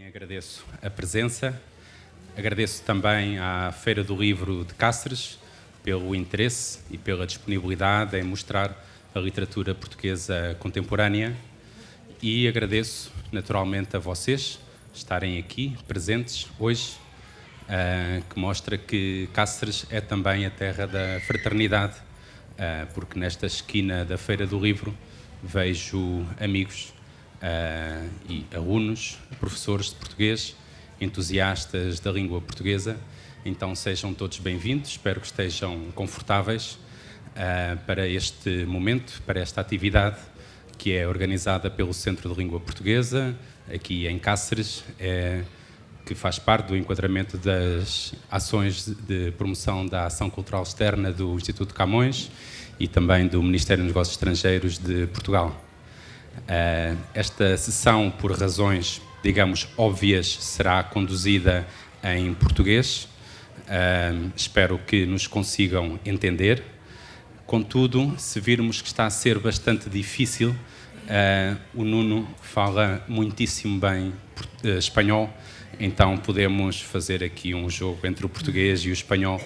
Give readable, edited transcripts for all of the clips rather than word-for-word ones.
Agradeço a presença, agradeço também à Feira do Livro de Cáceres pelo interesse e pela disponibilidade em mostrar a literatura portuguesa contemporânea e agradeço naturalmente a vocês estarem aqui presentes hoje, que mostra que Cáceres é também a terra da fraternidade, porque nesta esquina da Feira do Livro vejo amigos e alunos, professores de português, entusiastas da língua portuguesa. Então sejam todos bem-vindos, espero que estejam confortáveis para este momento, para esta atividade que é organizada pelo Centro de Língua Portuguesa, aqui em Cáceres, que faz parte do enquadramento das ações de promoção da ação cultural externa do Instituto Camões e também do Ministério dos Negócios Estrangeiros de Portugal. Esta sessão, por razões, digamos, óbvias, será conduzida em português. Espero que nos consigam entender. Contudo, se virmos que está a ser bastante difícil, o Nuno fala muitíssimo bem espanhol, então podemos fazer aqui um jogo entre o português e o espanhol.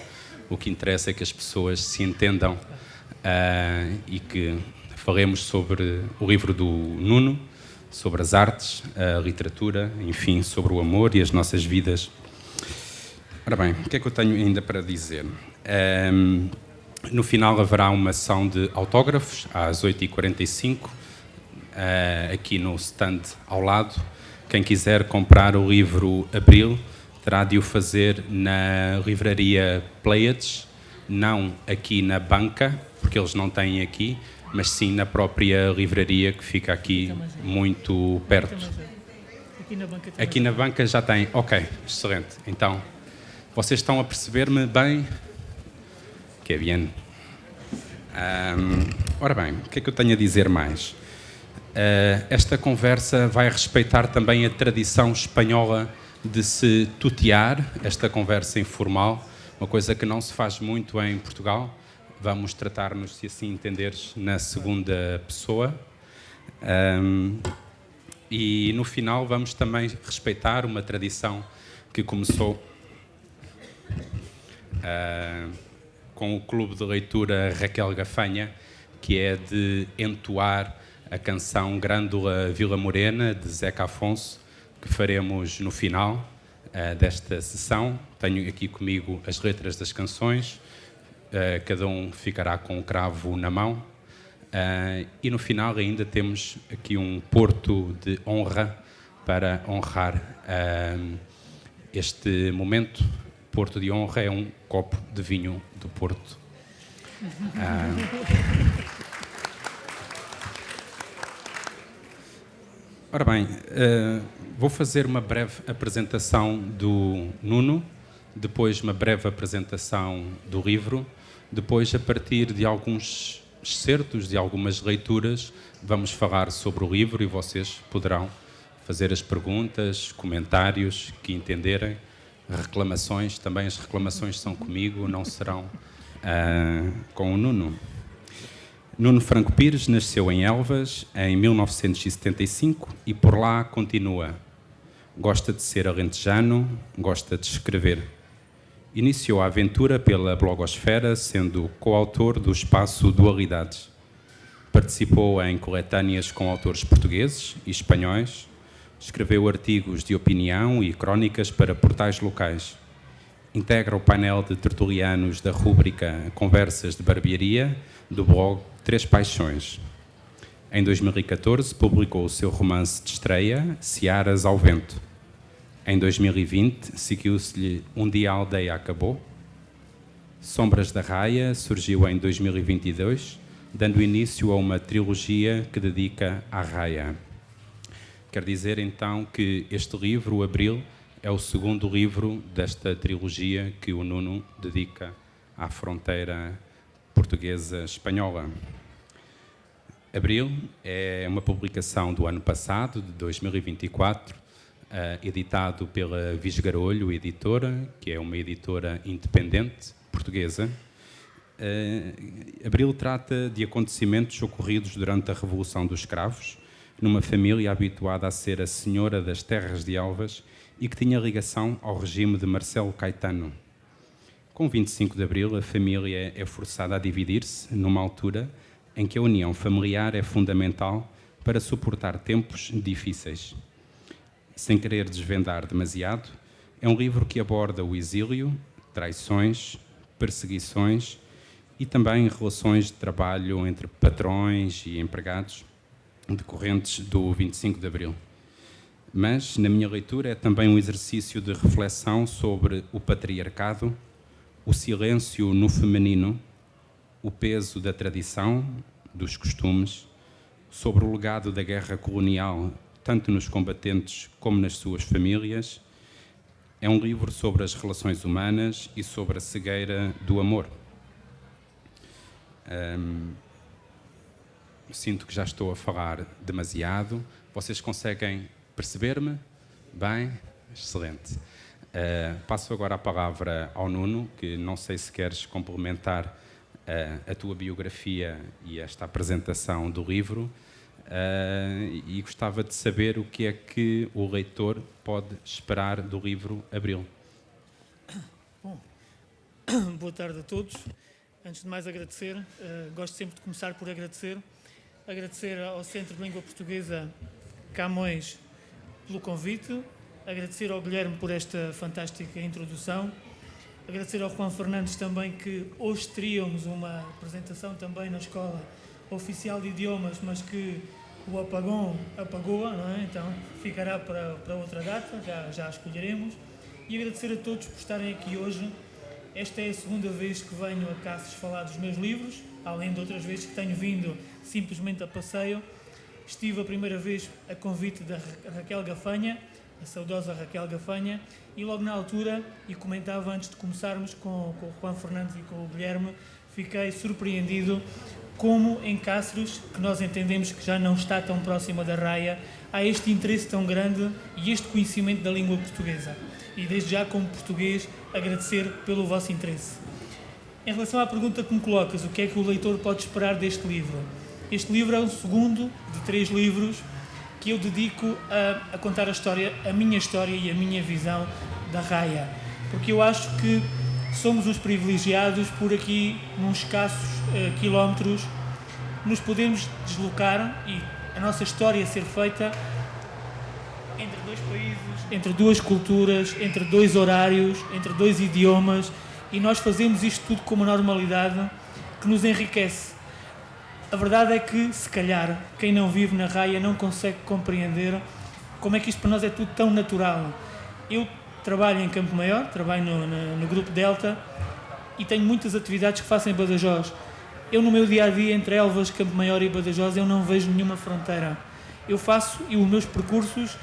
O que interessa é que as pessoas se entendam e que falemos sobre o livro do Nuno, sobre as artes, a literatura, enfim, sobre o amor e as nossas vidas. Ora bem, o que é que eu tenho ainda para dizer? No final haverá uma sessão de autógrafos, às 8h45, aqui no stand ao lado. Quem quiser comprar o livro Abril terá de o fazer na livraria Pleiades, não aqui na banca, porque eles não têm aqui, mas sim na própria livraria que fica aqui muito perto. Aqui na banca já tem. Ok, excelente. Então, vocês estão a perceber-me bem? Que bien. Ora bem, o que é que eu tenho a dizer mais? Esta conversa vai respeitar também a tradição espanhola de se tutear, esta conversa informal, uma coisa que não se faz muito em Portugal. Vamos tratar-nos, se assim entenderes, na segunda pessoa. E no final vamos também respeitar uma tradição que começou com o Clube de Leitura Raquel Gafanha, que é de entoar a canção Grândola Vila Morena, de Zeca Afonso, que faremos no final desta sessão. Tenho aqui comigo as letras das canções, cada um ficará com o cravo na mão. E no final ainda temos aqui um porto de honra para honrar este momento. Porto de honra é um copo de vinho do Porto. Ora bem, vou fazer uma breve apresentação do Nuno, depois uma breve apresentação do livro, depois, a partir de alguns excertos, de algumas leituras, vamos falar sobre o livro e vocês poderão fazer as perguntas, comentários que entenderem, reclamações. Também as reclamações são comigo, não serão com o Nuno. Nuno Franco Pires nasceu em Elvas em 1975 e por lá continua. Gosta de ser alentejano, gosta de escrever. Iniciou a aventura pela blogosfera, sendo coautor do espaço Dualidades. Participou em coletâneas com autores portugueses e espanhóis. Escreveu artigos de opinião e crónicas para portais locais. Integra o painel de tertulianos da rúbrica Conversas de Barbearia, do blog Três Paixões. Em 2014, publicou o seu romance de estreia, Searas ao Vento. Em 2020, seguiu-se-lhe Um Dia a Aldeia Acabou. Sombras da Raia surgiu em 2022, dando início a uma trilogia que dedica à Raia. Quer dizer, então, que este livro, o Abril, é o segundo livro desta trilogia que o Nuno dedica à fronteira portuguesa-espanhola. Abril é uma publicação do ano passado, de 2024, editado pela Visgarolho Editora, que é uma editora independente portuguesa. Abril trata de acontecimentos ocorridos durante a Revolução dos Escravos, numa família habituada a ser a senhora das terras de Elvas e que tinha ligação ao regime de Marcelo Caetano. Com 25 de Abril, a família é forçada a dividir-se numa altura em que a união familiar é fundamental para suportar tempos difíceis. Sem querer desvendar demasiado, é um livro que aborda o exílio, traições, perseguições e também relações de trabalho entre patrões e empregados decorrentes do 25 de Abril. Mas, na minha leitura, é também um exercício de reflexão sobre o patriarcado, o silêncio no feminino, o peso da tradição, dos costumes, sobre o legado da guerra colonial, tanto nos combatentes como nas suas famílias. É um livro sobre as relações humanas e sobre a cegueira do amor. Sinto que já estou a falar demasiado. Vocês conseguem perceber-me? Bem? Excelente. Passo agora a palavra ao Nuno, que não sei se queres complementar a tua biografia e esta apresentação do livro, e gostava de saber o que é que o leitor pode esperar do livro Abril. Bom, boa tarde a todos. Antes de mais agradecer, gosto sempre de começar por agradecer ao Centro de Língua Portuguesa Camões pelo convite, agradecer ao Guilherme por esta fantástica introdução, agradecer ao Juan Fernandes também, que hoje teríamos uma apresentação também na Escola Oficial de Idiomas, mas que o apagou-a, não é? Então ficará para outra data, já a escolheremos. E agradecer a todos por estarem aqui hoje. Esta é a segunda vez que venho a Cáceres falar dos meus livros, além de outras vezes que tenho vindo simplesmente a passeio. Estive a primeira vez a convite da Raquel Gafanha, a saudosa Raquel Gafanha, e logo na altura, e comentava antes de começarmos com o Juan Fernandes e com o Guilherme, fiquei surpreendido como em Cáceres, que nós entendemos que já não está tão próxima da raia, há este interesse tão grande e este conhecimento da língua portuguesa. E desde já, como português, agradecer pelo vosso interesse. Em relação à pergunta que me colocas, o que é que o leitor pode esperar deste livro? Este livro é o segundo de 3 livros que eu dedico a contar a minha história e a minha visão da raia. Porque eu acho que somos os privilegiados por aqui, num escassos quilómetros, nos podermos deslocar e a nossa história ser feita entre 2 países, entre 2 culturas, entre 2 horários, entre 2 idiomas, e nós fazemos isto tudo com uma normalidade que nos enriquece. A verdade é que, se calhar, quem não vive na raia não consegue compreender como é que isto para nós é tudo tão natural. Eu trabalho em Campo Maior, trabalho no Grupo Delta e tenho muitas atividades que faço em Badajoz. Eu, no meu dia-a-dia, entre Elvas, Campo Maior e Badajoz, eu não vejo nenhuma fronteira. Eu faço os meus percursos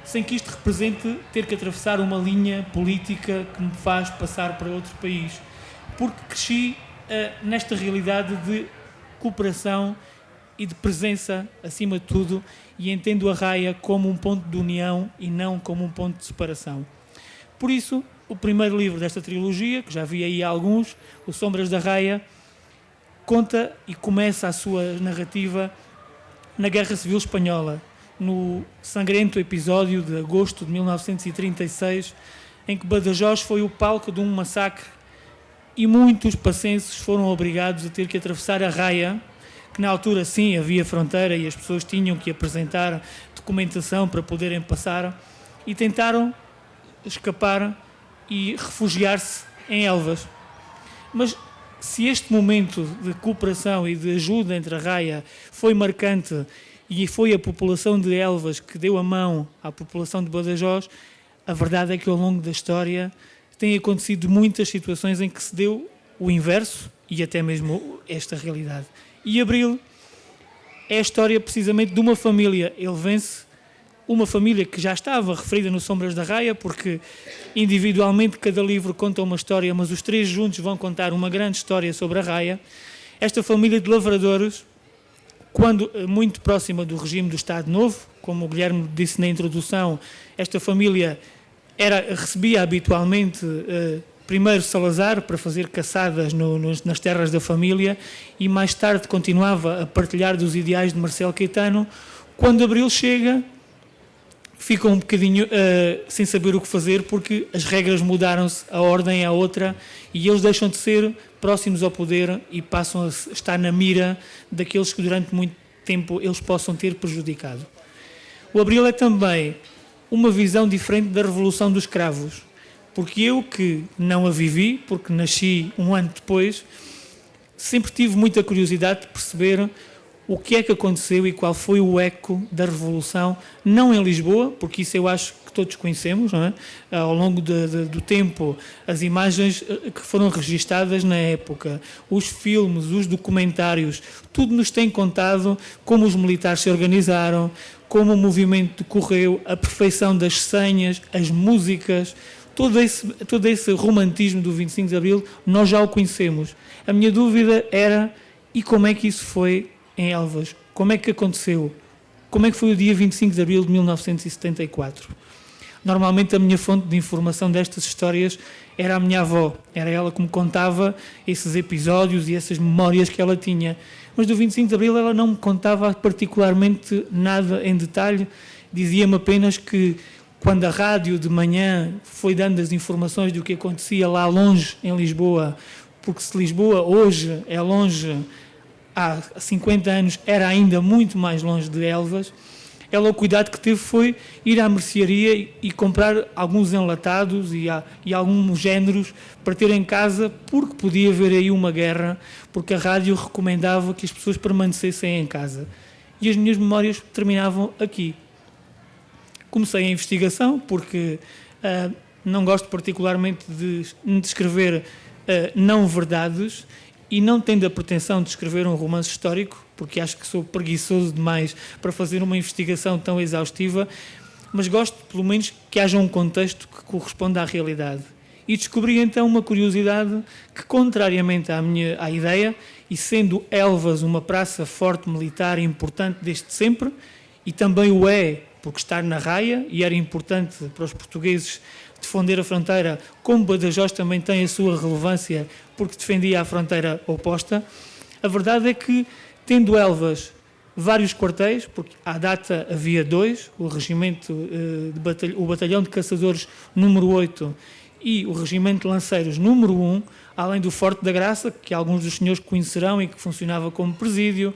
sem que isto represente ter que atravessar uma linha política que me faz passar para outro país. Porque cresci nesta realidade de cooperação e de presença, acima de tudo, e entendo a raia como um ponto de união e não como um ponto de separação. Por isso, o primeiro livro desta trilogia, que já vi aí alguns, O Sombras da Raia, conta e começa a sua narrativa na Guerra Civil Espanhola, no sangrento episódio de agosto de 1936, em que Badajoz foi o palco de um massacre e muitos pacenses foram obrigados a ter que atravessar a raia, que na altura sim havia fronteira e as pessoas tinham que apresentar documentação para poderem passar, e tentaram escapar e refugiar-se em Elvas. Mas se este momento de cooperação e de ajuda entre a raia foi marcante e foi a população de Elvas que deu a mão à população de Badajoz, a verdade é que ao longo da história têm acontecido muitas situações em que se deu o inverso e até mesmo esta realidade. E Abril é a história precisamente de uma família elvense, uma família que já estava referida no Sombras da Raia, porque individualmente cada livro conta uma história, mas os 3 juntos vão contar uma grande história sobre a raia. Esta família de lavradores, quando muito próxima do regime do Estado Novo, como o Guilherme disse na introdução, esta família recebia habitualmente primeiro Salazar para fazer caçadas nas terras da família e mais tarde continuava a partilhar dos ideais de Marcelo Caetano, Quando Abril chega, ficam um bocadinho sem saber o que fazer, porque as regras mudaram-se, a ordem é outra, e eles deixam de ser próximos ao poder e passam a estar na mira daqueles que durante muito tempo eles possam ter prejudicado. O Abril é também uma visão diferente da Revolução dos Cravos, porque eu, que não a vivi, porque nasci um ano depois, sempre tive muita curiosidade de perceber o que é que aconteceu e qual foi o eco da Revolução, não em Lisboa, porque isso eu acho que todos conhecemos, não é? Ao longo do tempo, as imagens que foram registadas na época, os filmes, os documentários, tudo nos tem contado como os militares se organizaram, como o movimento decorreu, a perfeição das senhas, as músicas, todo esse romantismo do 25 de Abril, nós já o conhecemos. A minha dúvida era, e como é que isso foi em Elvas? Como é que aconteceu? Como é que foi o dia 25 de abril de 1974? Normalmente a minha fonte de informação destas histórias era a minha avó. Era ela que me contava esses episódios e essas memórias que ela tinha. Mas do 25 de abril ela não me contava particularmente nada em detalhe. Dizia-me apenas que quando a rádio de manhã foi dando as informações do que acontecia lá longe em Lisboa, porque se Lisboa hoje é longe, há 50 anos era ainda muito mais longe de Elvas, ela o cuidado que teve foi ir à mercearia e comprar alguns enlatados e alguns géneros para ter em casa, porque podia haver aí uma guerra, porque a rádio recomendava que as pessoas permanecessem em casa. E as minhas memórias terminavam aqui. Comecei a investigação, porque não gosto particularmente de escrever não verdades, e não tendo a pretensão de escrever um romance histórico, porque acho que sou preguiçoso demais para fazer uma investigação tão exaustiva, mas gosto, pelo menos, que haja um contexto que corresponda à realidade. E descobri, então, uma curiosidade que, contrariamente à ideia, e sendo Elvas uma praça forte militar e importante desde sempre, e também o é porque está na raia, e era importante para os portugueses defender a fronteira, como Badajoz também tem a sua relevância, porque defendia a fronteira oposta. A verdade é que, tendo Elvas vários quartéis, porque à data havia 2, o regimento, o batalhão de caçadores número 8 e o regimento de lanceiros número 1, além do Forte da Graça, que alguns dos senhores conhecerão e que funcionava como presídio,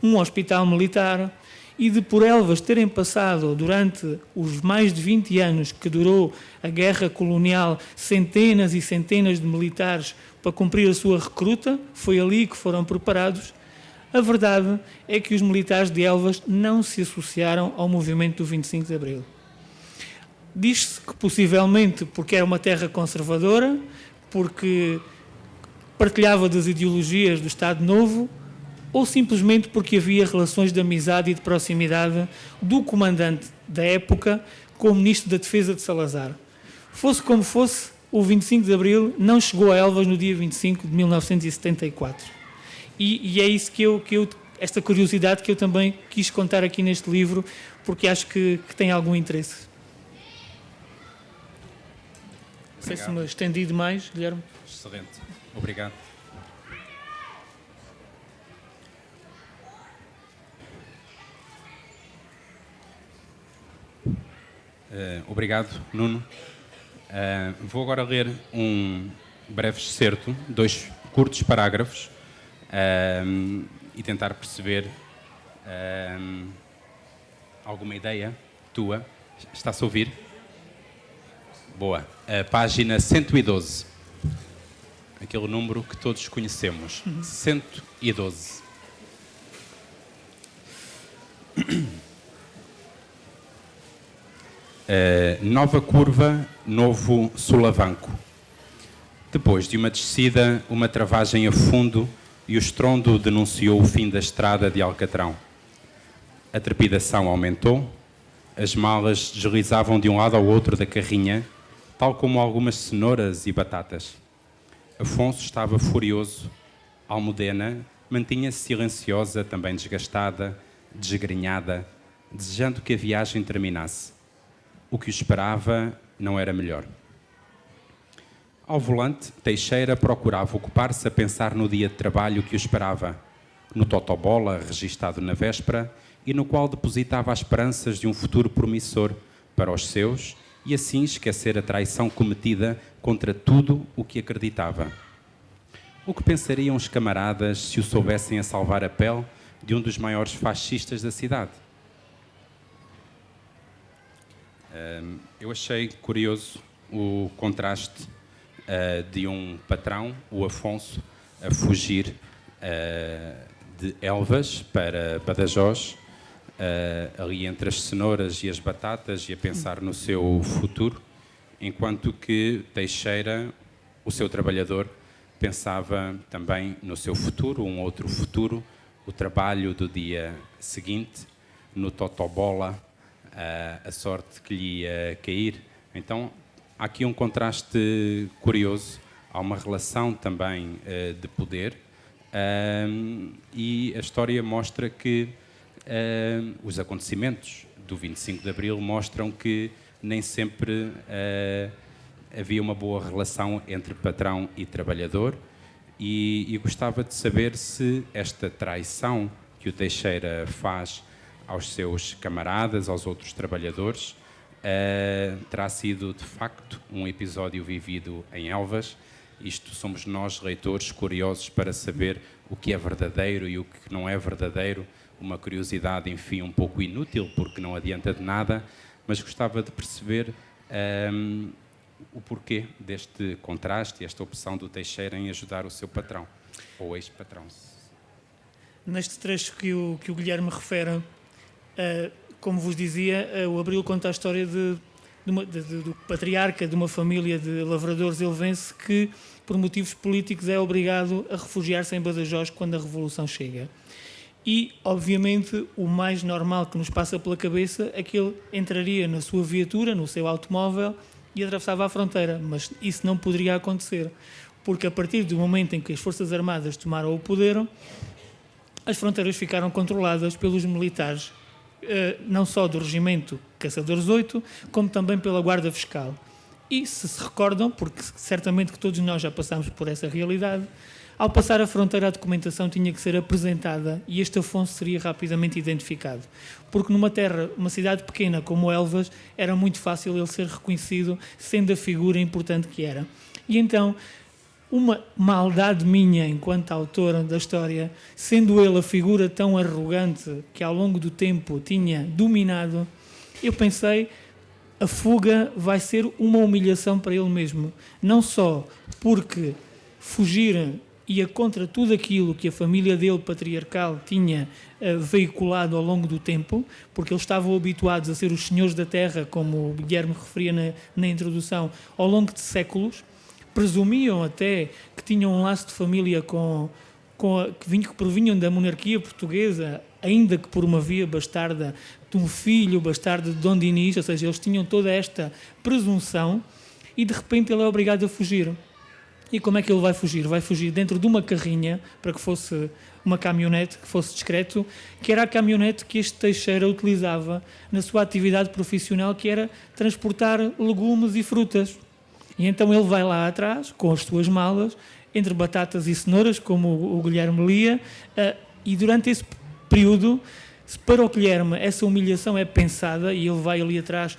um hospital militar, e de por Elvas terem passado durante os mais de 20 anos que durou a guerra colonial centenas e centenas de militares para cumprir a sua recruta, foi ali que foram preparados. A verdade é que os militares de Elvas não se associaram ao movimento do 25 de Abril. Diz-se que possivelmente porque era uma terra conservadora, porque partilhava das ideologias do Estado Novo, ou simplesmente porque havia relações de amizade e de proximidade do comandante da época com o ministro da Defesa de Salazar. Fosse como fosse, o 25 de Abril não chegou a Elvas no dia 25 de 1974. E é isso esta curiosidade que eu também quis contar aqui neste livro, porque acho que tem algum interesse. Não sei se me estendi demais, Guilherme. Excelente. Obrigado. Obrigado, Nuno. Vou agora ler um breve excerto, 2 curtos parágrafos, e tentar perceber alguma ideia tua. Está-se a ouvir? Boa. Página 112. Aquele número que todos conhecemos. 112. Nova curva, novo solavanco. Depois de uma descida, uma travagem a fundo e o estrondo denunciou o fim da estrada de Alcatrão. A trepidação aumentou, as malas deslizavam de um lado ao outro da carrinha, tal como algumas cenouras e batatas. Afonso estava furioso. Almudena mantinha-se silenciosa, também desgastada, desgrenhada, desejando que a viagem terminasse. O que o esperava não era melhor. Ao volante, Teixeira procurava ocupar-se a pensar no dia de trabalho que o esperava, no totobola registado na véspera e no qual depositava as esperanças de um futuro promissor para os seus e assim esquecer a traição cometida contra tudo o que acreditava. O que pensariam os camaradas se o soubessem a salvar a pele de um dos maiores fascistas da cidade? Eu achei curioso o contraste de um patrão, o Afonso, a fugir de Elvas para Badajoz, ali entre as cenouras e as batatas e a pensar no seu futuro, enquanto que Teixeira, o seu trabalhador, pensava também no seu futuro, um outro futuro, o trabalho do dia seguinte, no totobola, a sorte que lhe ia cair. Então, há aqui um contraste curioso, há uma relação também de poder e a história mostra que os acontecimentos do 25 de Abril mostram que nem sempre havia uma boa relação entre patrão e trabalhador e gostava de saber se esta traição que o Teixeira faz aos seus camaradas, aos outros trabalhadores, terá sido de facto um episódio vivido em Elvas. Isto somos nós, leitores, curiosos para saber o que é verdadeiro e o que não é verdadeiro. Uma curiosidade, enfim, um pouco inútil, porque não adianta de nada, mas gostava de perceber o porquê deste contraste, esta opção do Teixeira em ajudar o seu patrão, ou ex-patrão. Neste trecho que o Guilherme refere, como vos dizia, o Abril conta a história do patriarca de uma família de lavradores elvense que, por motivos políticos, é obrigado a refugiar-se em Badajoz quando a Revolução chega. E, obviamente, o mais normal que nos passa pela cabeça é que ele entraria na sua viatura, no seu automóvel, e atravessava a fronteira. Mas isso não poderia acontecer, porque a partir do momento em que as Forças Armadas tomaram o poder, as fronteiras ficaram controladas pelos militares, não só do Regimento Caçadores 8, como também pela Guarda Fiscal. E, se recordam, porque certamente que todos nós já passámos por essa realidade, ao passar a fronteira a documentação tinha que ser apresentada e este Afonso seria rapidamente identificado. Porque numa cidade pequena como Elvas, era muito fácil ele ser reconhecido, sendo a figura importante que era. E então, uma maldade minha enquanto autora da história, sendo ele a figura tão arrogante que ao longo do tempo tinha dominado, eu pensei, a fuga vai ser uma humilhação para ele mesmo. Não só porque fugir ia contra tudo aquilo que a família dele, patriarcal, tinha veiculado ao longo do tempo, porque eles estavam habituados a ser os senhores da terra, como o Guilherme referia na introdução, ao longo de séculos. Presumiam até que tinham um laço de família que provinham da monarquia portuguesa, ainda que por uma via bastarda de um filho bastardo de Dom Dinis, ou seja, eles tinham toda esta presunção e de repente ele é obrigado a fugir. E como é que ele vai fugir? Vai fugir dentro de uma carrinha, para que fosse uma caminhonete, que fosse discreto, que era a caminhonete que este Teixeira utilizava na sua atividade profissional, que era transportar legumes e frutas. E então ele vai lá atrás, com as suas malas, entre batatas e cenouras, como o Guilherme lia, e durante esse período, se para o Guilherme essa humilhação é pensada, e ele vai ali atrás,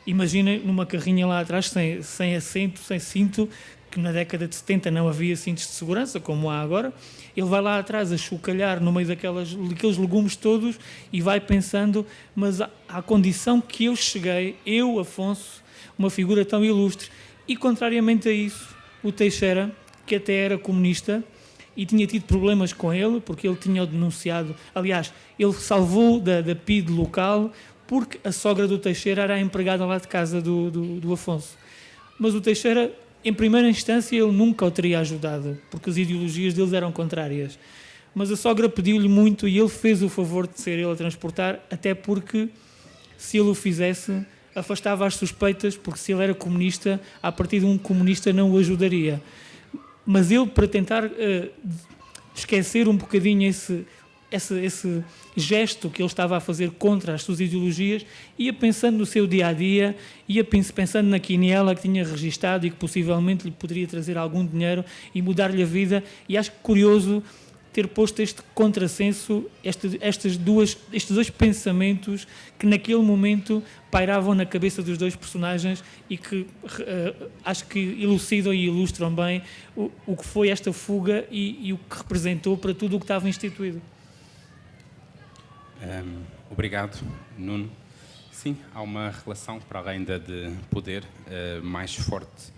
imaginem numa carrinha lá atrás, sem assento, sem cinto, que na década de 70 não havia cintos de segurança, como há agora, ele vai lá atrás a chocalhar no meio daqueles legumes todos e vai pensando, mas à condição que eu cheguei, eu, Afonso, uma figura tão ilustre. E, contrariamente a isso, o Teixeira, que até era comunista e tinha tido problemas com ele, porque ele tinha denunciado, aliás, ele salvou da PIDE local, porque a sogra do Teixeira era a empregada lá de casa do Afonso. Mas o Teixeira, em primeira instância, ele nunca o teria ajudado, porque as ideologias deles eram contrárias. Mas a sogra pediu-lhe muito e ele fez o favor de ser ele a transportar, até porque, se ele o fizesse, afastava as suspeitas, porque se ele era comunista, a partir de um comunista não o ajudaria. Mas ele, para tentar esquecer um bocadinho esse gesto que ele estava a fazer contra as suas ideologias, ia pensando no seu dia-a-dia, ia pensando na quiniela que tinha registado e que possivelmente lhe poderia trazer algum dinheiro e mudar-lhe a vida. E acho curioso ter posto este contrassenso, estes dois pensamentos que naquele momento pairavam na cabeça dos dois personagens e que acho que elucidam e ilustram bem o que foi esta fuga e o que representou para tudo o que estava instituído. Obrigado, Nuno. Sim, há uma relação, para além da de poder, mais forte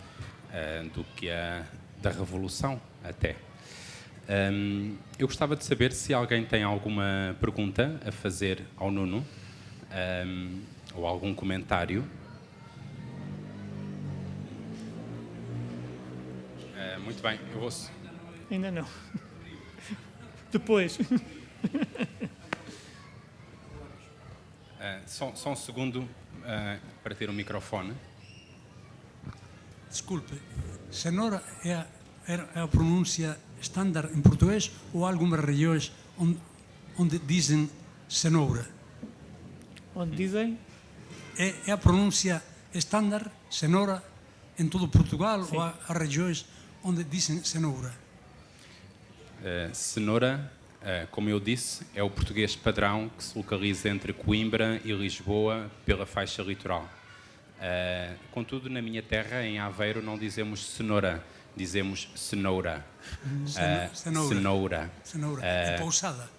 do que a da Revolução, até. Eu gostava de saber se alguém tem alguma pergunta a fazer ao Nuno, ou algum comentário. Muito bem, eu vou... Ainda não. Depois. Só um segundo para ter um microfone. Desculpe, cenoura é a pronúncia estándar em português ou há algumas regiões onde dizem cenoura? Onde dizem? É a pronúncia estándar, cenoura, em todo Portugal? Sim. Ou há regiões onde dizem cenoura? Cenoura, como eu disse, é o português padrão que se localiza entre Coimbra e Lisboa pela faixa litoral. Contudo, na minha terra, em Aveiro, não dizemos cenoura, dizemos cenoura. Cenoura. Cenoura. É pousada.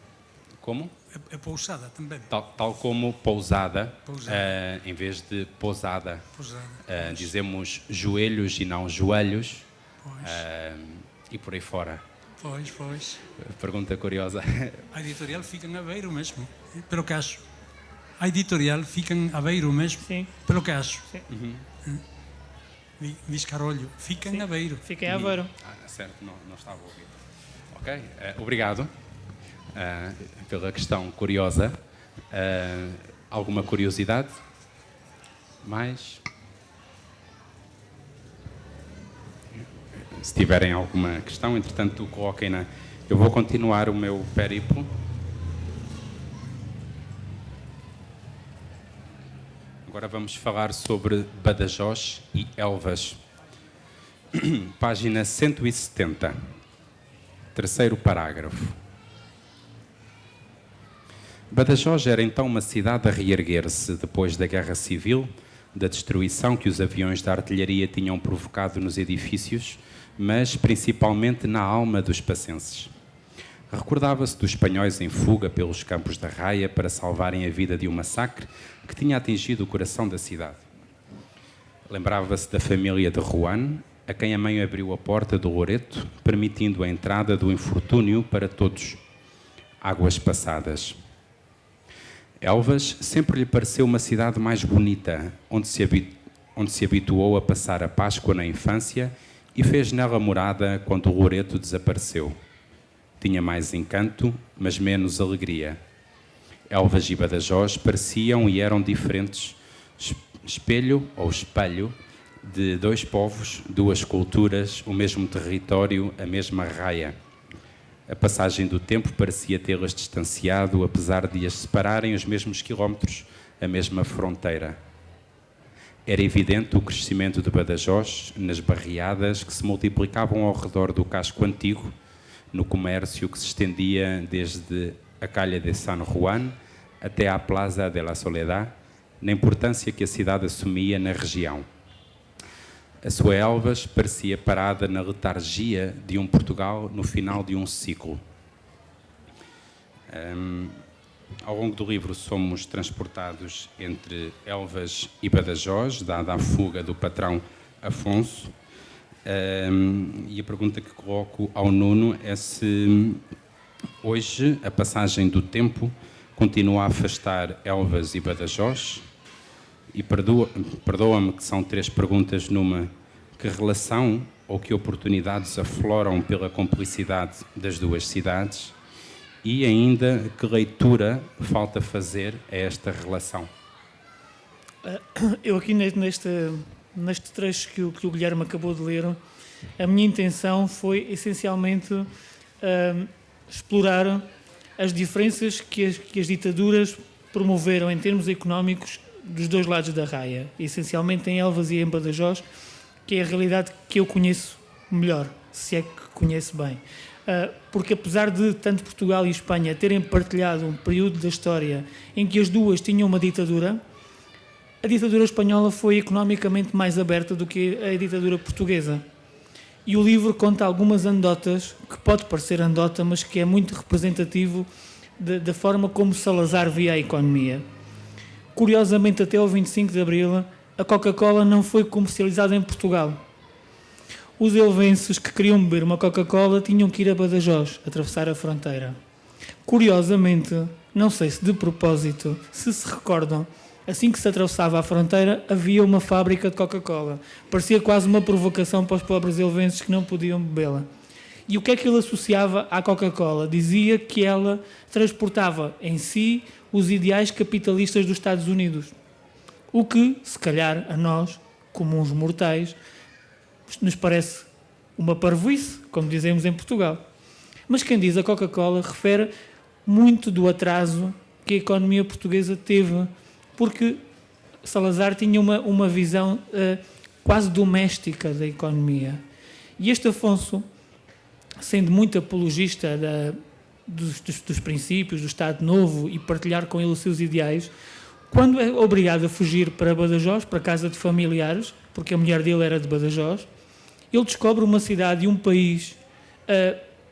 Como? É pousada também. Tal como pousada, Pousada. em vez de pousada. Pousada. Dizemos joelhos e não joelhos, Pois. e por aí fora. Pois. Pergunta curiosa. A editorial fica em Aveiro mesmo, pelo que acho. A editorial fica em Aveiro mesmo, Sim. pelo que acho. Sim. Diz Carolho, fica em Aveiro. Fica em Aveiro. Certo, não estava a ouvir. Ok, obrigado pela questão curiosa. Alguma curiosidade? Mais? Se tiverem alguma questão, entretanto, coloquem-na. Eu vou continuar o meu périplo. Agora vamos falar sobre Badajoz e Elvas. Página 170. Terceiro parágrafo. Badajoz era então uma cidade a reerguer-se depois da Guerra Civil, da destruição que os aviões da artilharia tinham provocado nos edifícios, mas principalmente na alma dos pacenses. Recordava-se dos espanhóis em fuga pelos campos da Raia para salvarem a vida de um massacre que tinha atingido o coração da cidade. Lembrava-se da família de Juan, a quem a mãe abriu a porta do Loreto, permitindo a entrada do infortúnio para todos. Águas passadas. Elvas sempre lhe pareceu uma cidade mais bonita, onde se habituou a passar a Páscoa na infância e fez nela morada quando o Loreto desapareceu. Tinha mais encanto, mas menos alegria. Elvas e Badajoz pareciam e eram diferentes, espelho ou espelho de dois povos, duas culturas, o mesmo território, a mesma raia. A passagem do tempo parecia tê-las distanciado, apesar de as separarem os mesmos quilómetros, a mesma fronteira. Era evidente o crescimento de Badajoz nas barriadas que se multiplicavam ao redor do casco antigo, no comércio que se estendia desde a Calha de San Juan até à Plaza de la Soledad, na importância que a cidade assumia na região. A sua Elvas parecia parada na letargia de um Portugal no final de um ciclo. Ao longo do livro somos transportados entre Elvas e Badajoz, dada a fuga do patrão Afonso. E a pergunta que coloco ao Nuno é se hoje a passagem do tempo continua a afastar Elvas e Badajoz. E perdoa-me que são três perguntas numa. Que relação ou que oportunidades afloram pela complicidade das duas cidades? E ainda, que leitura falta fazer a esta relação? Eu aqui neste trecho que o Guilherme acabou de ler, a minha intenção foi essencialmente explorar as diferenças que as ditaduras promoveram em termos económicos dos dois lados da raia, essencialmente em Elvas e em Badajoz, que é a realidade que eu conheço melhor, se é que conheço bem. porque apesar de tanto Portugal e Espanha terem partilhado um período da história em que as duas tinham uma ditadura, a ditadura espanhola foi economicamente mais aberta do que a ditadura portuguesa. E o livro conta algumas anedotas, que pode parecer anedota, mas que é muito representativo da forma como Salazar via a economia. Curiosamente, até ao 25 de Abril, a Coca-Cola não foi comercializada em Portugal. Os elvenses que queriam beber uma Coca-Cola tinham que ir a Badajoz, atravessar a fronteira. Curiosamente, não sei se de propósito, se recordam, assim que se atravessava a fronteira, havia uma fábrica de Coca-Cola. Parecia quase uma provocação para os pobres elvenses que não podiam bebê-la. E o que é que ele associava à Coca-Cola? Dizia que ela transportava em si os ideais capitalistas dos Estados Unidos. O que, se calhar, a nós, comuns mortais, nos parece uma parvoíce, como dizemos em Portugal. Mas quem diz a Coca-Cola refere muito do atraso que a economia portuguesa teve, porque Salazar tinha uma visão quase doméstica da economia. E este Afonso, sendo muito apologista dos princípios do Estado Novo e partilhar com ele os seus ideais, quando é obrigado a fugir para Badajoz, para a casa de familiares, porque a mulher dele era de Badajoz, ele descobre uma cidade e um país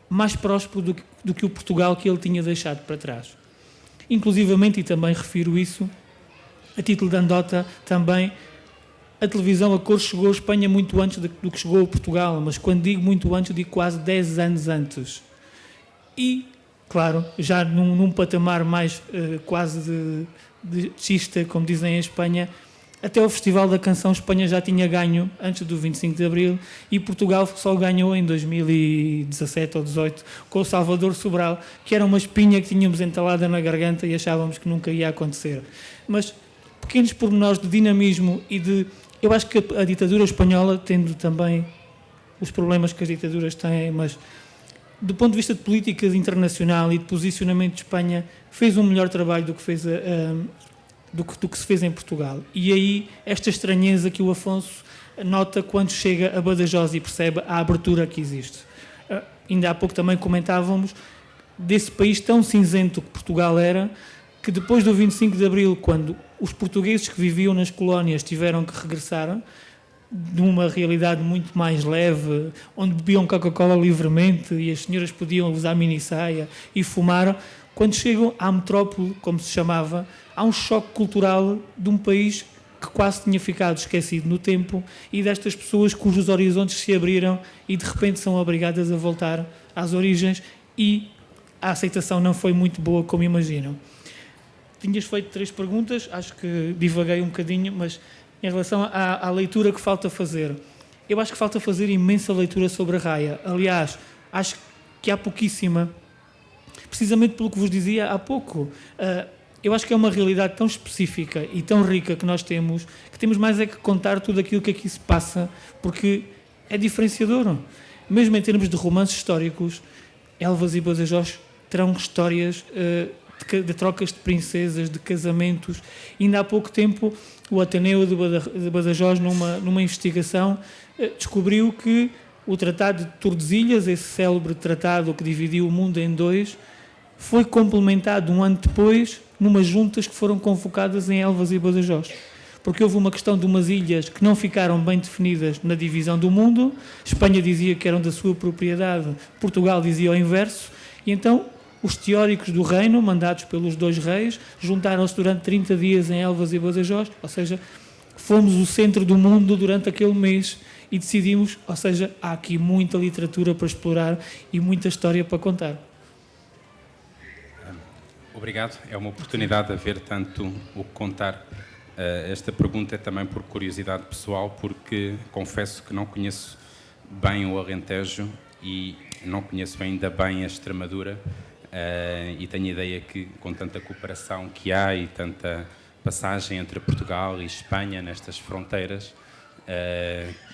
mais próspero do que o Portugal que ele tinha deixado para trás. Inclusivamente, e também refiro isso, a título de anedota, também a televisão a cores chegou à Espanha muito antes do que chegou a Portugal, mas quando digo muito antes, digo quase 10 anos antes. E, claro, já num patamar mais quase de chista, como dizem em Espanha, até o Festival da Canção Espanha já tinha ganho antes do 25 de Abril e Portugal só ganhou em 2017 ou 2018 com o Salvador Sobral, que era uma espinha que tínhamos entalada na garganta e achávamos que nunca ia acontecer. Mas pequenos pormenores de dinamismo e de... Eu acho que a ditadura espanhola, tendo também os problemas que as ditaduras têm, mas do ponto de vista de política internacional e de posicionamento de Espanha, fez um melhor trabalho do que fez do que se fez em Portugal. E aí, esta estranheza que o Afonso nota quando chega a Badajoz e percebe a abertura que existe. Ainda há pouco também comentávamos desse país tão cinzento que Portugal era, que depois do 25 de Abril, quando os portugueses que viviam nas colónias tiveram que regressar, numa realidade muito mais leve, onde bebiam Coca-Cola livremente e as senhoras podiam usar mini-saia e fumar, quando chegam à metrópole, como se chamava, há um choque cultural de um país que quase tinha ficado esquecido no tempo e destas pessoas cujos horizontes se abriram e de repente são obrigadas a voltar às origens e a aceitação não foi muito boa, como imaginam. Tinhas feito 3 perguntas, acho que divaguei um bocadinho, mas em relação à leitura que falta fazer, eu acho que falta fazer imensa leitura sobre a Raia. Aliás, acho que há pouquíssima, precisamente pelo que vos dizia há pouco. Eu acho que é uma realidade tão específica e tão rica que nós temos, que temos mais é que contar tudo aquilo que aqui se passa, porque é diferenciador. Mesmo em termos de romances históricos, Elvas e Badajoz terão histórias de trocas de princesas, de casamentos. Ainda há pouco tempo, o Ateneu de Badajoz, numa investigação, descobriu que o Tratado de Tordesilhas, esse célebre tratado que dividiu o mundo em 2, foi complementado um ano depois numas juntas que foram convocadas em Elvas e Badajoz. Porque houve uma questão de umas ilhas que não ficaram bem definidas na divisão do mundo. Espanha dizia que eram da sua propriedade, Portugal dizia o inverso, e então os teóricos do reino, mandados pelos 2 reis, juntaram-se durante 30 dias em Elvas e Badajoz, ou seja, fomos o centro do mundo durante aquele mês e decidimos, ou seja, há aqui muita literatura para explorar e muita história para contar. Obrigado, é uma oportunidade de haver tanto o que contar. Esta pergunta é também por curiosidade pessoal, porque confesso que não conheço bem o Alentejo e não conheço ainda bem a Extremadura, e tenho a ideia que com tanta cooperação que há e tanta passagem entre Portugal e Espanha nestas fronteiras,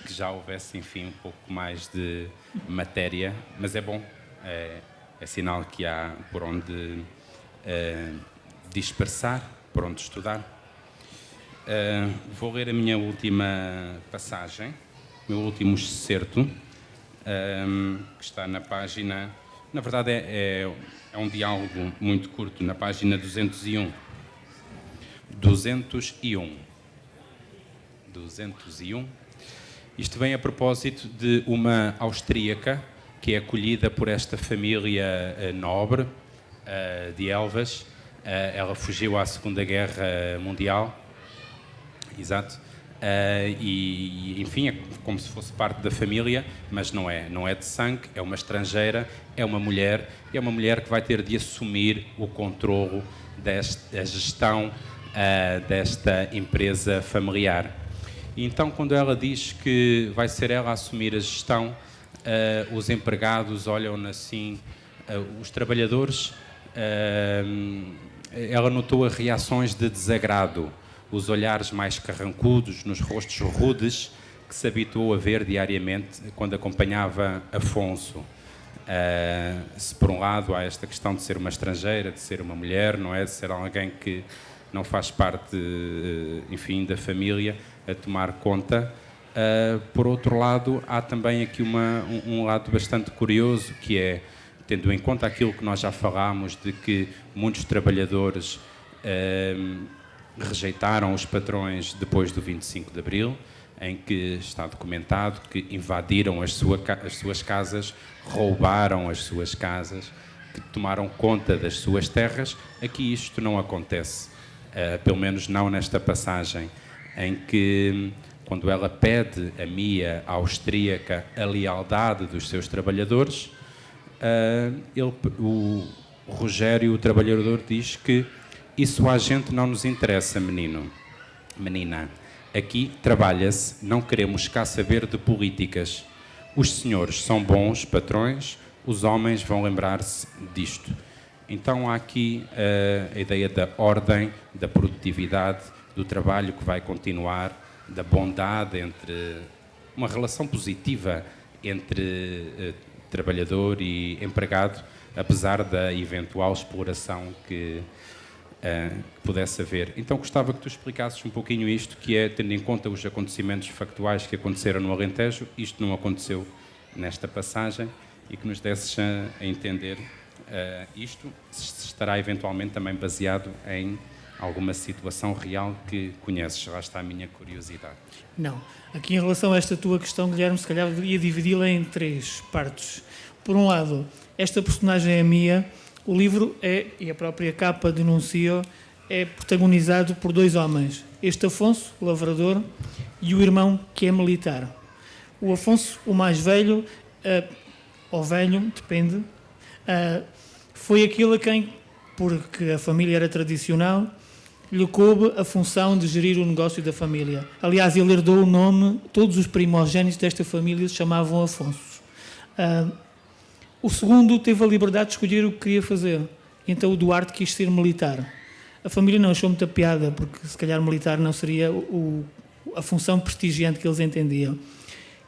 que já houvesse, enfim, um pouco mais de matéria, mas é bom, é sinal que há por onde dispersar, por onde estudar. Vou ler a minha última passagem, o meu último excerto, que está na página Na verdade, é um diálogo muito curto, na página 201. 201. Isto vem a propósito de uma austríaca que é acolhida por esta família nobre de Elvas. Ela fugiu à Segunda Guerra Mundial. Exato. E, enfim, é como se fosse parte da família, mas não é de sangue, é uma estrangeira, é uma mulher, e é uma mulher que vai ter de assumir o controlo a gestão desta empresa familiar. E então, quando ela diz que vai ser ela a assumir a gestão, os empregados olham assim, os trabalhadores, ela notou as reações de desagrado, os olhares mais carrancudos nos rostos rudes que se habituou a ver diariamente quando acompanhava Afonso. Se por um lado há esta questão de ser uma estrangeira, de ser uma mulher, não é? De ser alguém que não faz parte, enfim, da família, a tomar conta. Por outro lado, há também aqui um lado bastante curioso, que é, tendo em conta aquilo que nós já falámos, de que muitos trabalhadores rejeitaram os patrões depois do 25 de Abril, em que está documentado que invadiram as suas casas, roubaram as suas casas, que tomaram conta das suas terras. Aqui isto não acontece, pelo menos não nesta passagem, em que, quando ela pede a Mia, a austríaca, a lealdade dos seus trabalhadores, o Rogério, o trabalhador, diz que isso a gente não nos interessa, menina. Aqui trabalha-se, não queremos cá saber de políticas. Os senhores são bons patrões, os homens vão lembrar-se disto. Então há aqui a ideia da ordem, da produtividade, do trabalho que vai continuar, da bondade, entre uma relação positiva entre trabalhador e empregado, apesar da eventual exploração que pudesse haver. Então gostava que tu explicasses um pouquinho isto, que é, tendo em conta os acontecimentos factuais que aconteceram no Alentejo, isto não aconteceu nesta passagem, e que nos desses a entender isto, se estará eventualmente também baseado em alguma situação real que conheces. Lá está a minha curiosidade. Não. Aqui, em relação a esta tua questão, Guilherme, se calhar ia dividi-la em três partes. Por um lado, esta personagem é Mia. O livro e a própria capa denuncia, é protagonizado por dois homens. Este Afonso, o lavrador, e o irmão, que é militar. O Afonso, o mais velho, ou velho, depende, foi aquele a quem, porque a família era tradicional, lhe coube a função de gerir o negócio da família. Aliás, ele herdou o nome, todos os primogénitos desta família se chamavam Afonso. O segundo teve a liberdade de escolher o que queria fazer. Então o Duarte quis ser militar. A família não achou muita piada, porque se calhar militar não seria a função prestigiante que eles entendiam.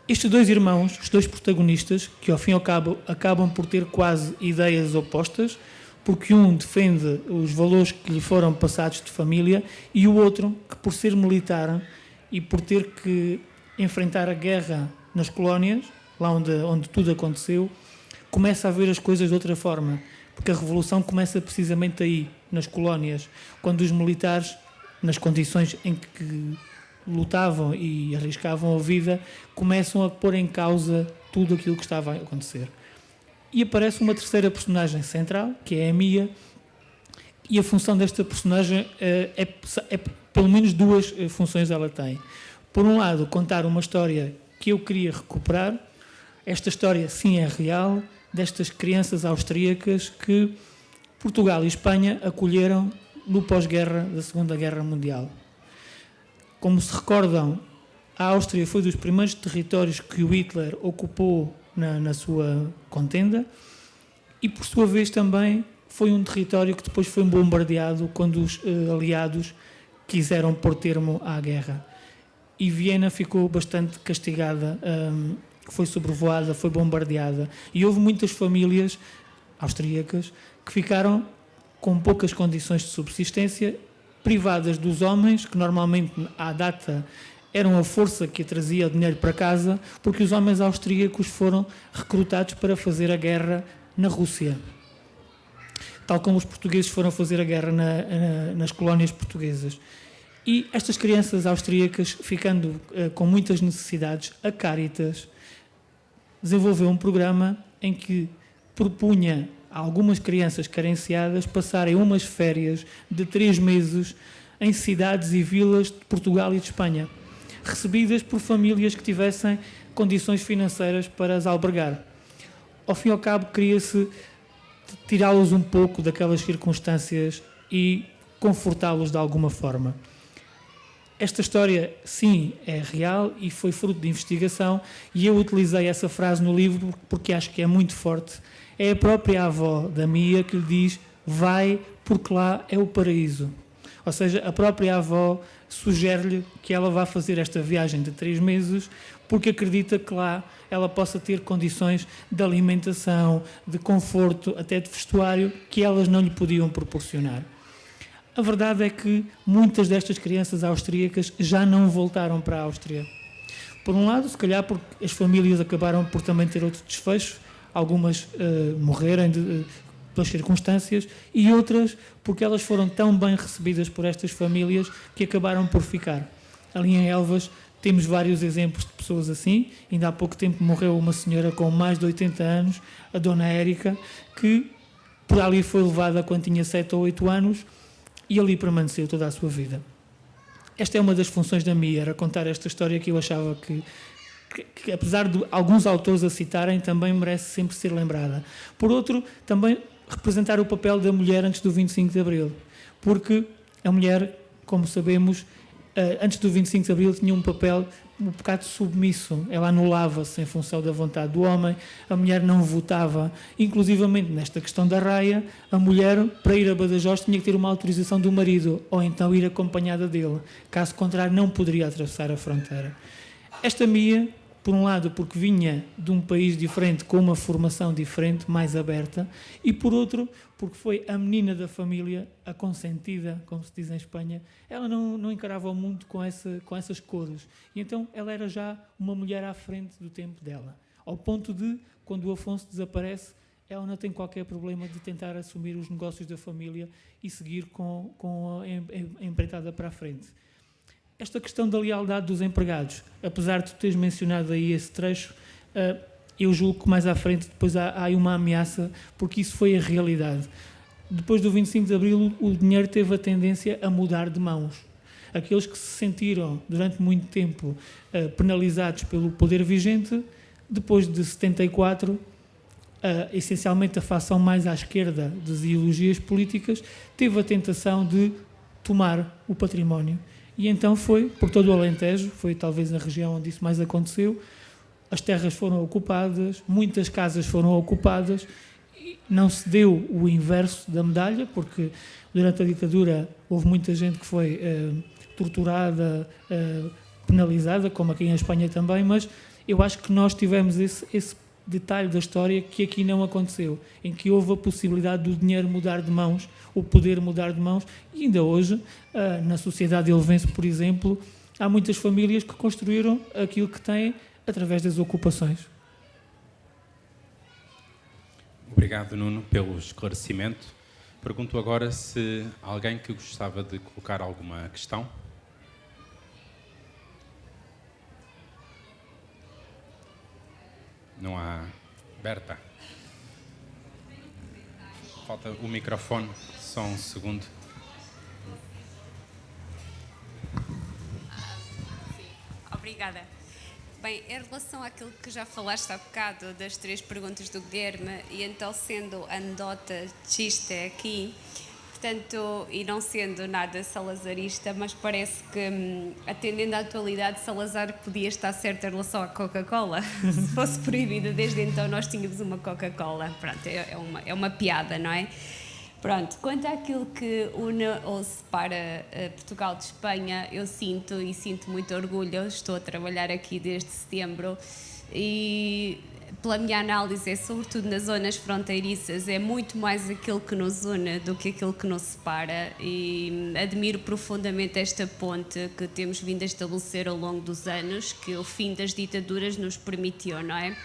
Estes dois irmãos, os dois protagonistas, que ao fim e ao cabo acabam por ter quase ideias opostas, porque um defende os valores que lhe foram passados de família e o outro, que por ser militar e por ter que enfrentar a guerra nas colónias, lá onde tudo aconteceu, começa a ver as coisas de outra forma, porque a revolução começa precisamente aí, nas colónias, quando os militares, nas condições em que lutavam e arriscavam a vida, começam a pôr em causa tudo aquilo que estava a acontecer. E aparece uma terceira personagem central, que é a Mia, e a função desta personagem é pelo menos duas funções ela tem. Por um lado, contar uma história que eu queria recuperar. Esta história, sim, é real, destas crianças austríacas que Portugal e Espanha acolheram no pós-guerra da Segunda Guerra Mundial. Como se recordam, a Áustria foi dos primeiros territórios que o Hitler ocupou na sua contenda e, por sua vez, também foi um território que depois foi bombardeado quando os aliados quiseram pôr termo à guerra. E Viena ficou bastante castigada, foi sobrevoada, foi bombardeada. E houve muitas famílias austríacas que ficaram com poucas condições de subsistência, privadas dos homens, que normalmente, à data, eram a força que trazia o dinheiro para casa, porque os homens austríacos foram recrutados para fazer a guerra na Rússia, tal como os portugueses foram fazer a guerra nas colónias portuguesas. E estas crianças austríacas, ficando com muitas necessidades, a Caritas desenvolveu um programa em que propunha a algumas crianças carenciadas passarem umas férias de 3 meses em cidades e vilas de Portugal e de Espanha, recebidas por famílias que tivessem condições financeiras para as albergar. Ao fim e ao cabo, queria-se tirá-los um pouco daquelas circunstâncias e confortá-los de alguma forma. Esta história, sim, é real e foi fruto de investigação, e eu utilizei essa frase no livro porque acho que é muito forte. É a própria avó da Mia que lhe diz: vai, porque lá é o paraíso. Ou seja, a própria avó sugere-lhe que ela vá fazer esta viagem de 3 meses porque acredita que lá ela possa ter condições de alimentação, de conforto, até de vestuário, que elas não lhe podiam proporcionar. A verdade é que muitas destas crianças austríacas já não voltaram para a Áustria. Por um lado, se calhar porque as famílias acabaram por também ter outro desfecho, algumas morrerem pelas circunstâncias, e outras porque elas foram tão bem recebidas por estas famílias que acabaram por ficar. Ali em Elvas temos vários exemplos de pessoas assim. Ainda há pouco tempo morreu uma senhora com mais de 80 anos, a Dona Érica, que por ali foi levada quando tinha 7 ou 8 anos e ali permaneceu toda a sua vida. Esta é uma das funções da Mia, era contar esta história que eu achava que apesar de alguns autores a citarem, também merece sempre ser lembrada. Por outro, também representar o papel da mulher antes do 25 de Abril, porque a mulher, como sabemos, antes do 25 de Abril tinha um papel um bocado submisso, ela anulava-se em função da vontade do homem, a mulher não votava, inclusivamente nesta questão da raia, a mulher, para ir a Badajoz, tinha que ter uma autorização do marido, ou então ir acompanhada dele, caso contrário não poderia atravessar a fronteira. Esta Mia, por um lado porque vinha de um país diferente, com uma formação diferente, mais aberta, e por outro porque foi a menina da família, a consentida, como se diz em Espanha. Ela não encarava o mundo com essas cores, e então ela era já uma mulher à frente do tempo dela, ao ponto de, quando o Afonso desaparece, ela não tem qualquer problema de tentar assumir os negócios da família e seguir com a empreitada para a frente. Esta questão da lealdade dos empregados, apesar de tu teres mencionado aí esse trecho, eu julgo que mais à frente depois há aí uma ameaça, porque isso foi a realidade. Depois do 25 de Abril, o dinheiro teve a tendência a mudar de mãos. Aqueles que se sentiram durante muito tempo penalizados pelo poder vigente, depois de 74, essencialmente a facção mais à esquerda das ideologias políticas, teve a tentação de tomar o património. E então foi por todo o Alentejo, foi talvez a região onde isso mais aconteceu, as terras foram ocupadas, muitas casas foram ocupadas, e não se deu o inverso da medalha, porque durante a ditadura houve muita gente que foi torturada, penalizada, como aqui em Espanha também, mas eu acho que nós tivemos esse detalhe da história que aqui não aconteceu, em que houve a possibilidade do dinheiro mudar de mãos, o poder mudar de mãos, e ainda hoje, na sociedade elvense, por exemplo, há muitas famílias que construíram aquilo que têm através das ocupações. Obrigado, Nuno, pelo esclarecimento. Pergunto agora se alguém que gostava de colocar alguma questão. Não há. Berta. Falta o microfone, só um segundo. Obrigada. Bem, em relação àquilo que já falaste há bocado, das 3 perguntas do Guilherme, e então sendo anedota chiste aqui, portanto, e não sendo nada salazarista, mas parece que, atendendo à atualidade, Salazar podia estar certo em relação à Coca-Cola. Se fosse proibida desde então, nós tínhamos uma Coca-Cola. Pronto, é uma piada, não é? Pronto, quanto àquilo que une ou separa Portugal de Espanha, eu sinto muito orgulho. Estou a trabalhar aqui desde setembro e, pela minha análise, sobretudo nas zonas fronteiriças, é muito mais aquilo que nos une do que aquilo que nos separa, e admiro profundamente esta ponte que temos vindo a estabelecer ao longo dos anos, que o fim das ditaduras nos permitiu, não é?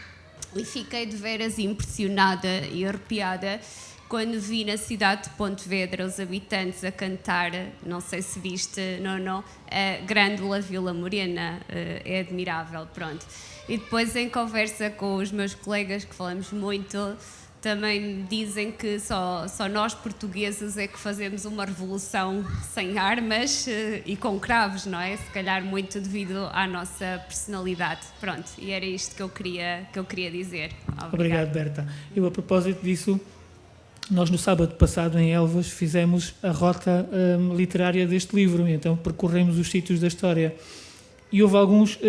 e fiquei de veras impressionada e arrepiada quando vi na cidade de Pontevedra os habitantes a cantar, não sei se viste, não, a Grândola Vila Morena, é admirável, pronto. E depois, em conversa com os meus colegas, que falamos muito, também me dizem que só nós portugueses é que fazemos uma revolução sem armas e com cravos, não é? Se calhar muito devido à nossa personalidade. Pronto, e era isto que eu queria dizer. Obrigado, Berta. Eu, a propósito disso, nós no sábado passado em Elvas fizemos a rota literária deste livro, então percorremos os sítios da história. E houve alguns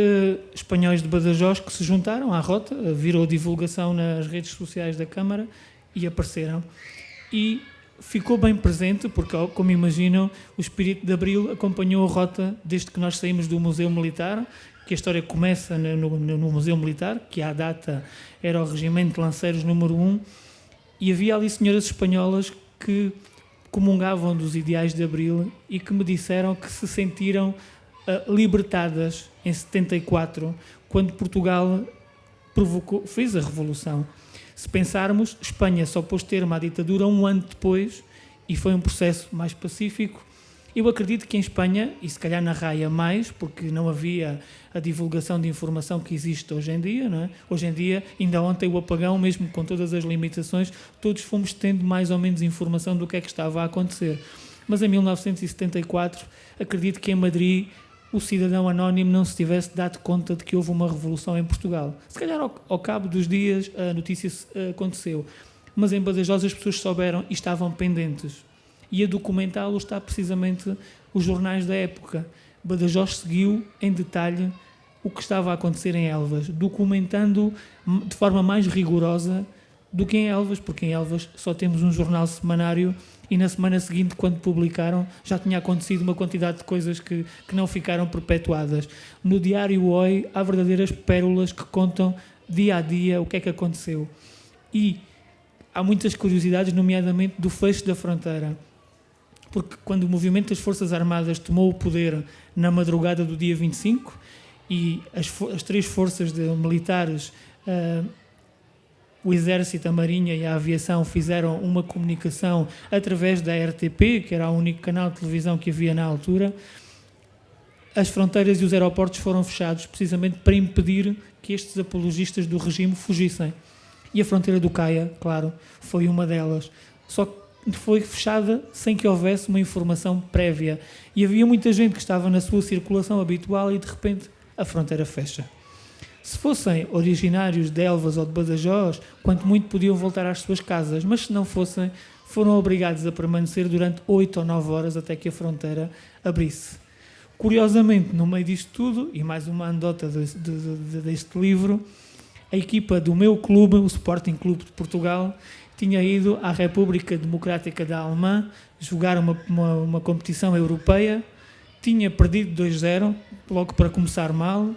espanhóis de Badajoz que se juntaram à rota, viram a divulgação nas redes sociais da Câmara e apareceram. E ficou bem presente, porque, como imaginam, o espírito de Abril acompanhou a rota desde que nós saímos do Museu Militar, que a história começa no Museu Militar, que à data era o Regimento de Lanceiros número 1, e havia ali senhoras espanholas que comungavam dos ideais de Abril e que me disseram que se sentiram libertadas em 74, quando Portugal fez a Revolução. Se pensarmos, Espanha só pôs termo à ditadura um ano depois e foi um processo mais pacífico. Eu acredito que em Espanha, e se calhar na Raia mais, porque não havia a divulgação de informação que existe hoje em dia, não é? Hoje em dia, ainda ontem o apagão, mesmo com todas as limitações, todos fomos tendo mais ou menos informação do que é que estava a acontecer. Mas em 1974, acredito que em Madrid o cidadão anónimo não se tivesse dado conta de que houve uma revolução em Portugal. Se calhar ao cabo dos dias a notícia aconteceu, mas em Badajoz as pessoas souberam e estavam pendentes. E a documentá-lo está precisamente os jornais da época. Badajoz seguiu em detalhe o que estava a acontecer em Elvas, documentando de forma mais rigorosa do que em Elvas, porque em Elvas só temos um jornal semanário e na semana seguinte, quando publicaram, já tinha acontecido uma quantidade de coisas que não ficaram perpetuadas. No Diário Oi há verdadeiras pérolas que contam dia a dia o que é que aconteceu. E há muitas curiosidades, nomeadamente do fecho da fronteira. Porque quando o movimento das Forças Armadas tomou o poder na madrugada do dia 25 e as três forças militares, o Exército, a Marinha e a Aviação, fizeram uma comunicação através da RTP, que era o único canal de televisão que havia na altura, as fronteiras e os aeroportos foram fechados precisamente para impedir que estes apologistas do regime fugissem. E a fronteira do Caia, claro, foi uma delas. Só que foi fechada sem que houvesse uma informação prévia. E havia muita gente que estava na sua circulação habitual e, de repente, a fronteira fecha. Se fossem originários de Elvas ou de Badajoz, quanto muito podiam voltar às suas casas, mas se não fossem, foram obrigados a permanecer durante 8 ou 9 horas até que a fronteira abrisse. Curiosamente, no meio disto tudo, e mais uma anedota deste livro, a equipa do meu clube, o Sporting Clube de Portugal, tinha ido à República Democrática da Alemanha jogar uma competição europeia, tinha perdido 2-0, logo para começar mal,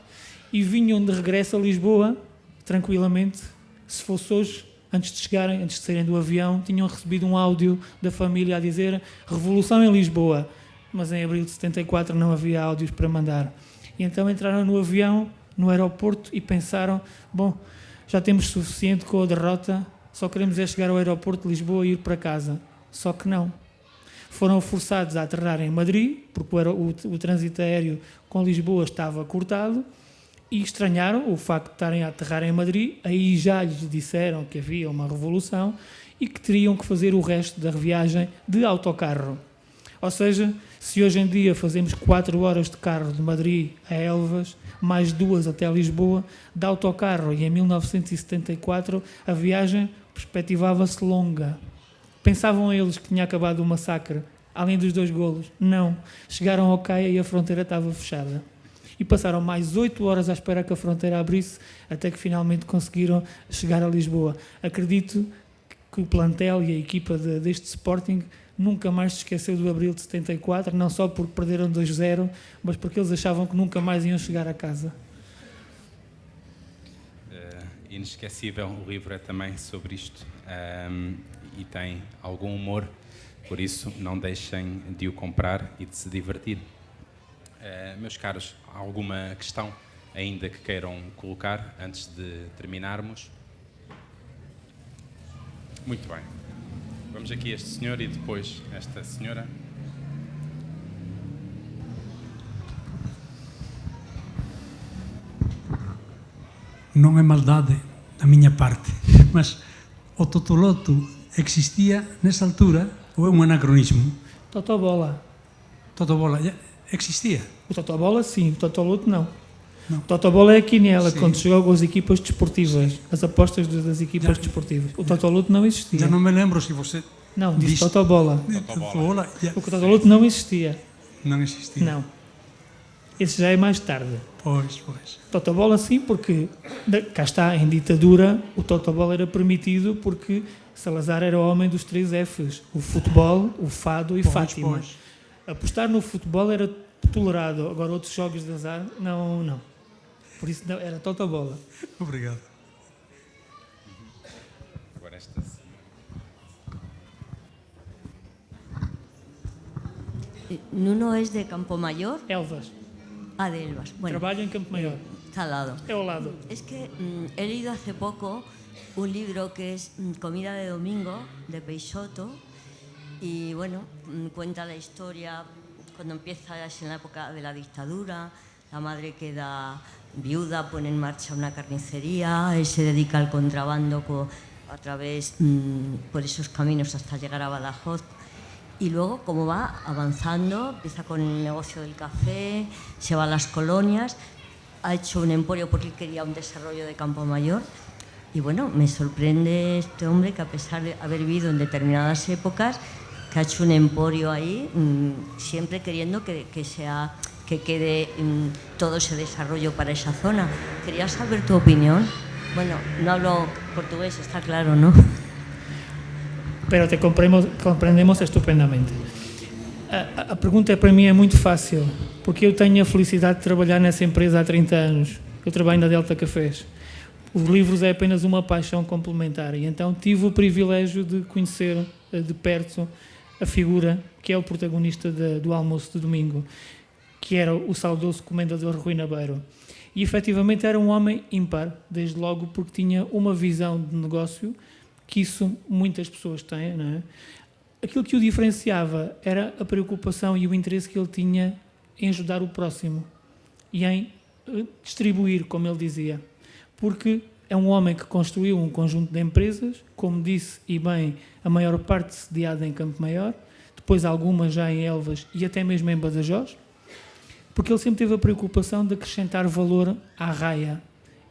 e vinham de regresso a Lisboa, tranquilamente. Se fosse hoje, antes de saírem do avião, tinham recebido um áudio da família a dizer Revolução em Lisboa, mas em abril de 74 não havia áudios para mandar. E então entraram no avião, no aeroporto, e pensaram, bom, já temos suficiente com a derrota, só queremos é chegar ao aeroporto de Lisboa e ir para casa. Só que não. Foram forçados a aterrar em Madrid, porque o trânsito aéreo com Lisboa estava cortado, e estranharam o facto de estarem a aterrar em Madrid. Aí já lhes disseram que havia uma revolução e que teriam que fazer o resto da viagem de autocarro. Ou seja, se hoje em dia fazemos 4 horas de carro de Madrid a Elvas, mais 2 até Lisboa, de autocarro, e em 1974 a viagem perspectivava-se longa. Pensavam eles que tinha acabado o massacre, além dos 2 golos? Não. Chegaram ao Caia e a fronteira estava fechada. E passaram mais 8 horas à espera que a fronteira abrisse, até que finalmente conseguiram chegar a Lisboa. Acredito que o plantel e a equipa deste Sporting nunca mais se esqueceu do abril de 74, não só porque perderam 2-0, mas porque eles achavam que nunca mais iam chegar a casa. Inesquecível, o livro é também sobre isto e tem algum humor, por isso não deixem de o comprar e de se divertir. Meus caros, alguma questão ainda que queiram colocar antes de terminarmos? Muito bem. Vamos aqui este senhor e depois esta senhora. Não é maldade da minha parte, mas o Totoloto existia nessa altura ou é um anacronismo? Totobola. Totobola existia? O Totobola sim, o Totoloto não. Não. O Totobola é a quiniela, Sim. quando se jogam as equipas desportivas, as apostas das equipas desportivas. O Totoloto não existia. Já não me lembro se você Não, disse disse- Totobola. Totobola O Totoloto não existia. não existia. Não. Esse já é mais tarde. Pois. Totobola sim, porque cá está, em ditadura, o Totobola era permitido porque Salazar era o homem dos 3 Fs. O futebol, o fado e Fátima. Pois. Apostar no futebol era tolerado, agora outros jogos de azar, não. Por isso não, era Totobola. Obrigado. Agora esta senhora. Nuno es de Campomayor, Elvas, de Elvas. Bueno, trabalho em Campo Maior. está al lado. É ao lado. Es que he leído hace poco un libro que es Comida de Domingo, de Peixoto, y bueno, cuenta la historia cuando empieza es en la época de la dictadura, la madre queda viuda, pone en marcha una carnicería, él se dedica al contrabando a través por esos caminos hasta llegar a Badajoz. Y luego, como va avanzando, empieza con el negocio del café, se va a las colonias, ha hecho un emporio porque él quería un desarrollo de Campo Mayor. Y bueno, me sorprende este hombre que a pesar de haber vivido en determinadas épocas, que ha hecho un emporio ahí, siempre queriendo que quede todo ese desarrollo para esa zona. Quería saber tu opinión. Bueno, no hablo portugués, está claro, ¿no? Pero te compreendemos estupendamente. A pergunta para mim é muito fácil, porque eu tenho a felicidade de trabalhar nessa empresa há 30 anos. Eu trabalho na Delta Cafés. Os livros é apenas uma paixão complementar e então tive o privilégio de conhecer de perto a figura que é o protagonista do almoço de domingo, que era o saudoso comendador Rui Nabeiro. E efetivamente era um homem ímpar, desde logo porque tinha uma visão de negócio que isso muitas pessoas têm, não é? Aquilo que o diferenciava era a preocupação e o interesse que ele tinha em ajudar o próximo e em distribuir, como ele dizia. Porque é um homem que construiu um conjunto de empresas, como disse, e bem, a maior parte sediada em Campo Maior, depois algumas já em Elvas e até mesmo em Badajoz, porque ele sempre teve a preocupação de acrescentar valor à raia.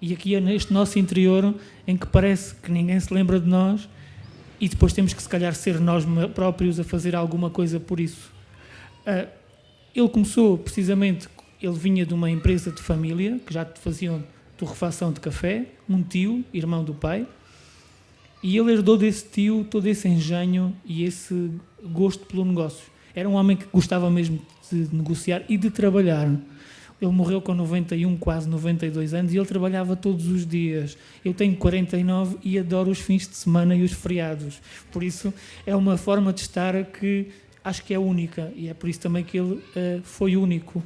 E aqui é neste nosso interior em que parece que ninguém se lembra de nós e depois temos que se calhar ser nós próprios a fazer alguma coisa por isso. Ele começou precisamente, ele vinha de uma empresa de família, que já faziam torrefação de café, um tio, irmão do pai, e ele herdou desse tio todo esse engenho e esse gosto pelo negócio. Era um homem que gostava mesmo de negociar e de trabalhar. Ele morreu com 91, quase 92 anos e ele trabalhava todos os dias. Eu tenho 49 e adoro os fins de semana e os feriados. Por isso, é uma forma de estar que acho que é única e é por isso também que ele foi único.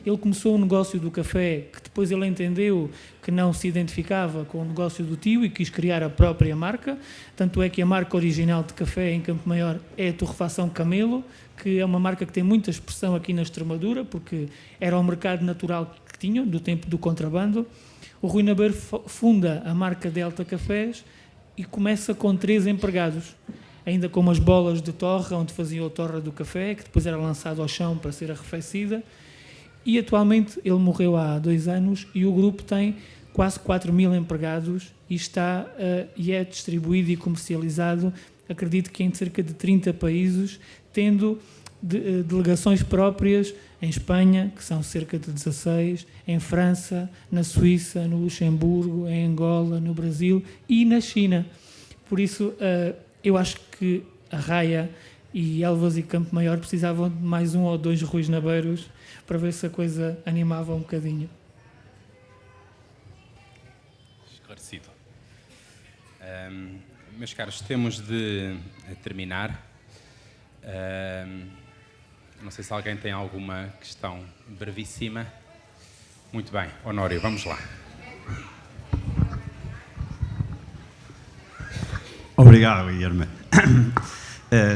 Ele começou um negócio do café que depois ele entendeu que não se identificava com o negócio do tio e quis criar a própria marca. Tanto é que a marca original de café em Campo Maior é a Torrefação Camelo, que é uma marca que tem muita expressão aqui na Extremadura, porque era o mercado natural que tinham, do tempo do contrabando. O Rui Nabeiro funda a marca Delta Cafés e começa com 3 empregados, ainda com umas bolas de torra, onde faziam a torra do café, que depois era lançado ao chão para ser arrefecida. E atualmente ele morreu há 2 anos e o grupo tem quase 4.000 empregados e é distribuído e comercializado, acredito que em cerca de 30 países, tendo delegações próprias em Espanha, que são cerca de 16, em França, na Suíça, no Luxemburgo, em Angola, no Brasil e na China. Por isso, eu acho que a Raia e Elvas e Campo Maior precisavam de mais 1 ou 2 Ruis Nabeiros para ver se a coisa animava um bocadinho. Esclarecido. Meus caros, temos de terminar. Não sei se alguém tem alguma questão brevíssima. Muito bem, Honório, vamos lá. Obrigado, Guilherme.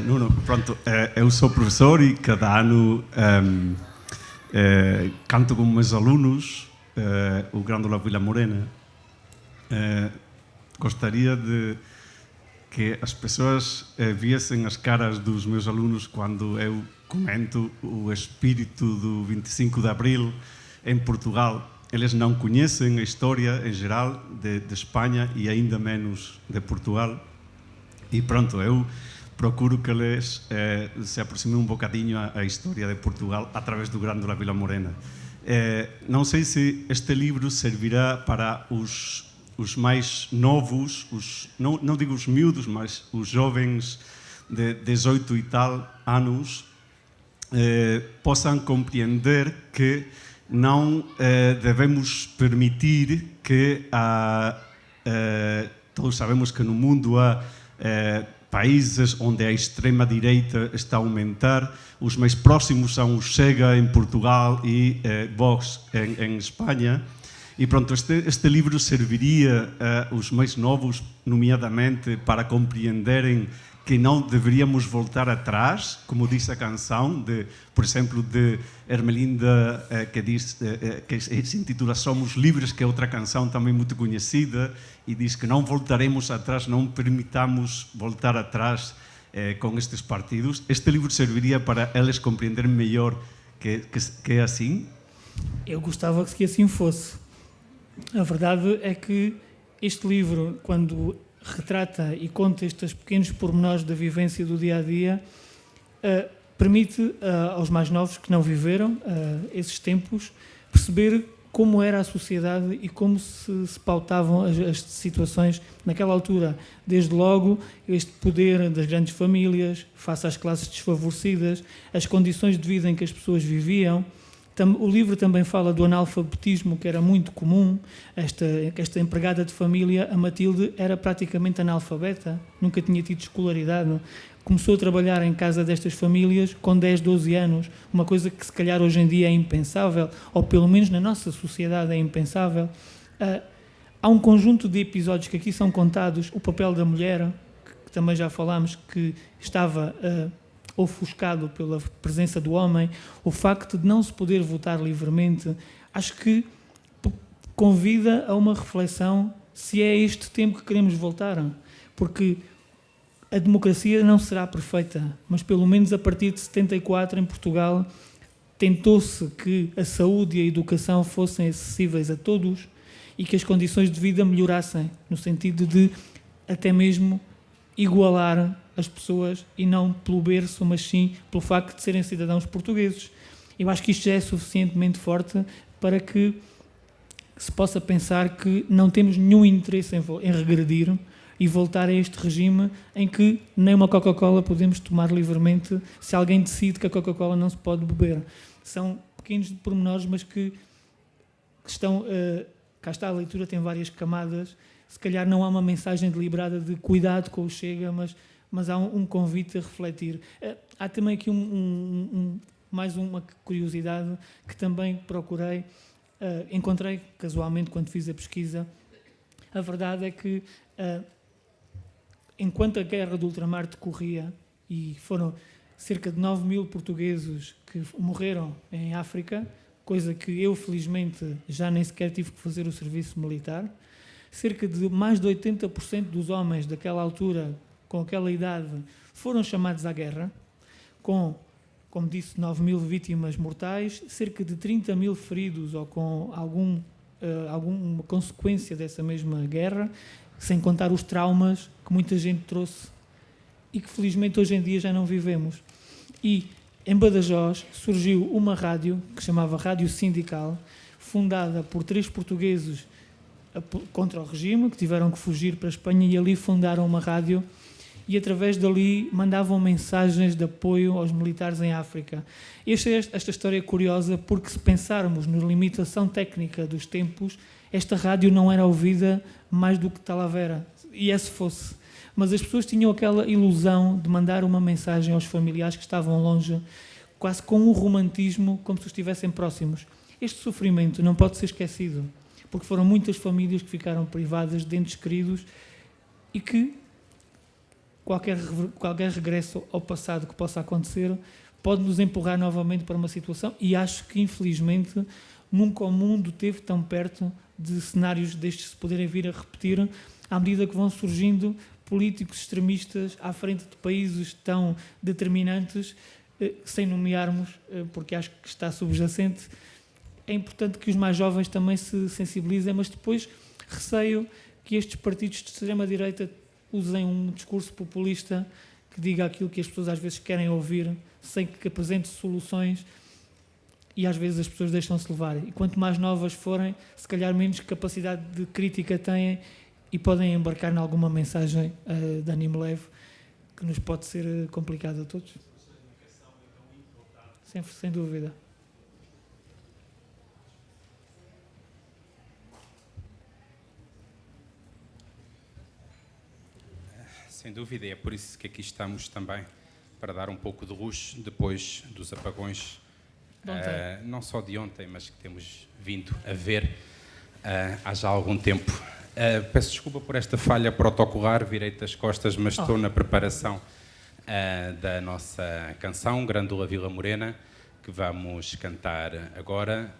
Nuno, pronto, eu sou professor e cada ano canto com meus alunos o Grândola Vila Morena. Gostaria de que as pessoas viessem as caras dos meus alunos quando eu comento o espírito do 25 de Abril em Portugal. Eles não conhecem a história em geral de Espanha e ainda menos de Portugal. E pronto, eu procuro que eles se aproximem um bocadinho à história de Portugal através do Grândola Vila Morena. Não sei se este livro servirá para os mais novos, não digo os miúdos, mas os jovens de 18 e tal anos possam compreender que não devemos permitir que todos sabemos que no mundo há países onde a extrema-direita está a aumentar. Os mais próximos são o Chega em Portugal e Vox em Espanha. E pronto, este livro serviria aos mais novos, nomeadamente, para compreenderem que não deveríamos voltar atrás, como diz a canção, por exemplo, de Ermelinda, que se intitula Somos Livres, que é outra canção também muito conhecida, e diz que não voltaremos atrás, não permitamos voltar atrás com estes partidos. Este livro serviria para eles compreenderem melhor que é assim? Eu gostava que assim fosse. A verdade é que este livro, quando retrata e conta estes pequenos pormenores da vivência do dia-a-dia, permite aos mais novos que não viveram esses tempos perceber como era a sociedade e como se pautavam as situações naquela altura. Desde logo, este poder das grandes famílias face às classes desfavorecidas, as condições de vida em que as pessoas viviam. O livro também fala do analfabetismo, que era muito comum. Esta empregada de família, a Matilde, era praticamente analfabeta, nunca tinha tido escolaridade. Começou a trabalhar em casa destas famílias com 10, 12 anos, uma coisa que se calhar hoje em dia é impensável, ou pelo menos na nossa sociedade é impensável. Há um conjunto de episódios que aqui são contados. O papel da mulher, que também já falámos, que estava ofuscado pela presença do homem, o facto de não se poder votar livremente, acho que convida a uma reflexão se é este tempo que queremos voltar, porque a democracia não será perfeita, mas pelo menos a partir de 74 em Portugal tentou-se que a saúde e a educação fossem acessíveis a todos e que as condições de vida melhorassem, no sentido de até mesmo igualar as pessoas, e não pelo berço, mas sim pelo facto de serem cidadãos portugueses. Eu acho que isto já é suficientemente forte para que se possa pensar que não temos nenhum interesse em regredir e voltar a este regime em que nem uma Coca-Cola podemos tomar livremente se alguém decide que a Coca-Cola não se pode beber. São pequenos pormenores, mas que estão... cá está, a leitura tem várias camadas. Se calhar não há uma mensagem deliberada de cuidado com o Chega, mas há um convite a refletir. Há também aqui mais uma curiosidade que também procurei, encontrei casualmente quando fiz a pesquisa. A verdade é que, enquanto a guerra do ultramar decorria, e foram cerca de 9.000 portugueses que morreram em África, coisa que eu, felizmente, já nem sequer tive que fazer o serviço militar, cerca de mais de 80% dos homens daquela altura, com aquela idade, foram chamados à guerra, com, como disse, 9.000 vítimas mortais, cerca de 30.000 feridos ou com alguma consequência dessa mesma guerra, sem contar os traumas que muita gente trouxe e que felizmente hoje em dia já não vivemos. E em Badajoz surgiu uma rádio que se chamava Rádio Sindical, fundada por 3 portugueses contra o regime, que tiveram que fugir para a Espanha, e ali fundaram uma rádio e através dali mandavam mensagens de apoio aos militares em África. Esta história é curiosa porque, se pensarmos na limitação técnica dos tempos, esta rádio não era ouvida mais do que Talavera, e se fosse. Mas as pessoas tinham aquela ilusão de mandar uma mensagem aos familiares que estavam longe, quase com um romantismo, como se estivessem próximos. Este sofrimento não pode ser esquecido, porque foram muitas famílias que ficaram privadas de entes queridos e que qualquer regresso ao passado que possa acontecer pode nos empurrar novamente para uma situação, e acho que, infelizmente, nunca o mundo esteve tão perto de cenários destes se poderem vir a repetir à medida que vão surgindo políticos extremistas à frente de países tão determinantes, sem nomearmos, porque acho que está subjacente. É importante que os mais jovens também se sensibilizem, mas depois receio que estes partidos de extrema-direita usem um discurso populista que diga aquilo que as pessoas às vezes querem ouvir, sem que apresente soluções, e às vezes as pessoas deixam-se levar. E quanto mais novas forem, se calhar menos capacidade de crítica têm e podem embarcar em alguma mensagem de ânimo leve que nos pode ser complicado a todos. Sem dúvida. Sem dúvida, é por isso que aqui estamos também, para dar um pouco de luz depois dos apagões, não só de ontem, mas que temos vindo a ver há já algum tempo. Peço desculpa por esta falha protocolar, virei-te as costas, mas estou na preparação da nossa canção, Grândola Vila Morena, que vamos cantar agora.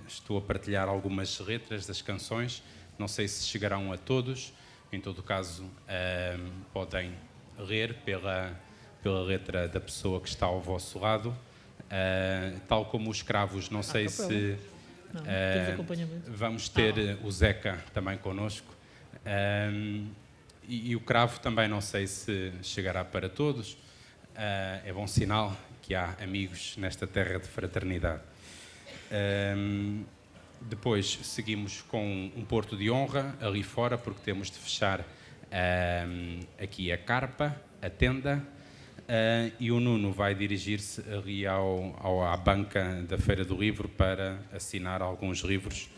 Estou a partilhar algumas letras das canções, não sei se chegarão a todos. Em todo caso, podem ler pela letra da pessoa que está ao vosso lado. Tal como os cravos, não sei se vamos ter o Zeca também connosco. E o cravo também não sei se chegará para todos. É bom sinal que há amigos nesta terra de fraternidade. Depois seguimos com um porto de honra ali fora, porque temos de fechar aqui a carpa, a tenda, e o Nuno vai dirigir-se ali à banca da Feira do Livro para assinar alguns livros.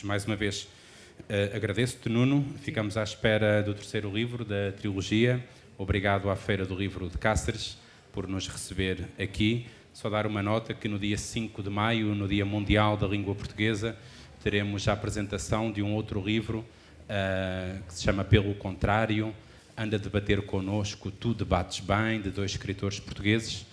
Mais uma vez, agradeço-te, Nuno. Ficamos à espera do terceiro livro da trilogia. Obrigado à Feira do Livro de Cáceres por nos receber aqui. Só dar uma nota que no dia 5 de maio, no Dia Mundial da Língua Portuguesa, teremos a apresentação de um outro livro que se chama Pelo Contrário, Anda a Debater Connosco, Tu Debates Bem, de 2 escritores portugueses,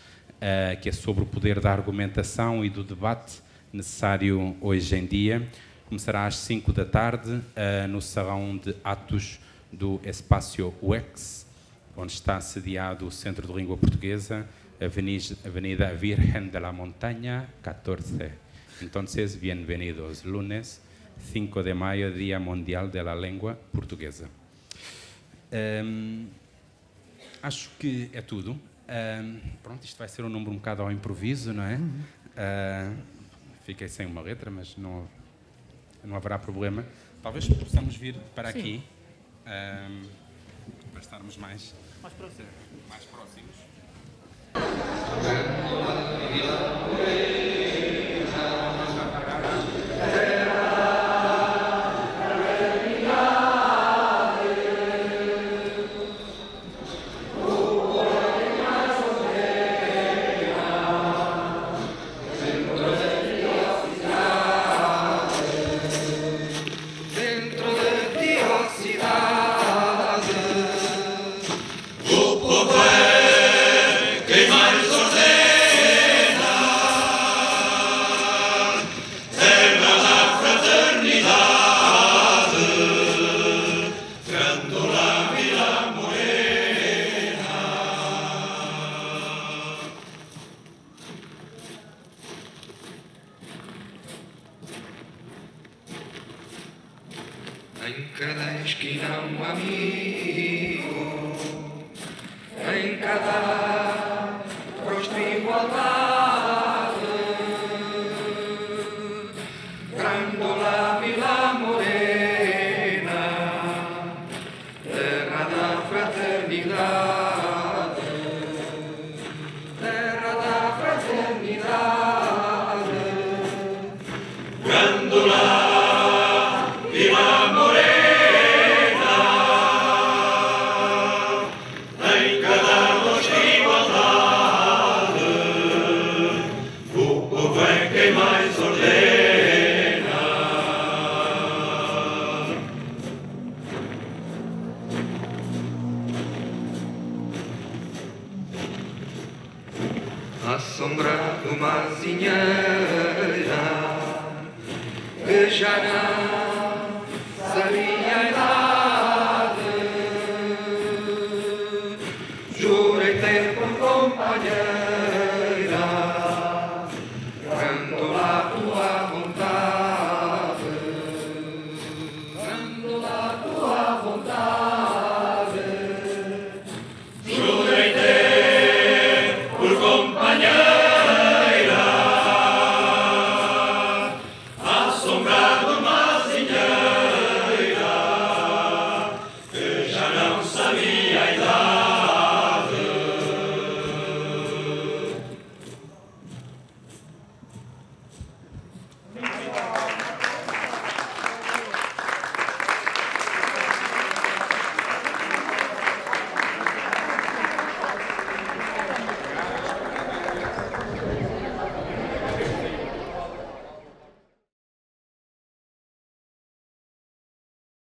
que é sobre o poder da argumentação e do debate necessário hoje em dia. Começará às 5 da tarde no Salão de Atos do Espaço UX, onde está sediado o Centro de Língua Portuguesa, Avenida Virgen de la Montaña, 14. Entonces, bienvenidos. Lunes, 5 de maio, Dia Mundial de la Língua Portuguesa. Acho que é tudo. Pronto, isto vai ser um número um bocado ao improviso, não é? Fiquei sem uma letra, mas não haverá problema. Talvez possamos vir para aqui, para estarmos mais próximos. Em cada esquina um amigo, em cada rosto igualdade. Grândola Vila Morena, terra da fraternidade, terra da fraternidade. Grândola Vila Morena, em cada rosto igualdade. sabia a idade. Jurei ter por companheira, quando a tua vontade, quando a tua vontade. Jurei ter por companheira, à sombra do mar.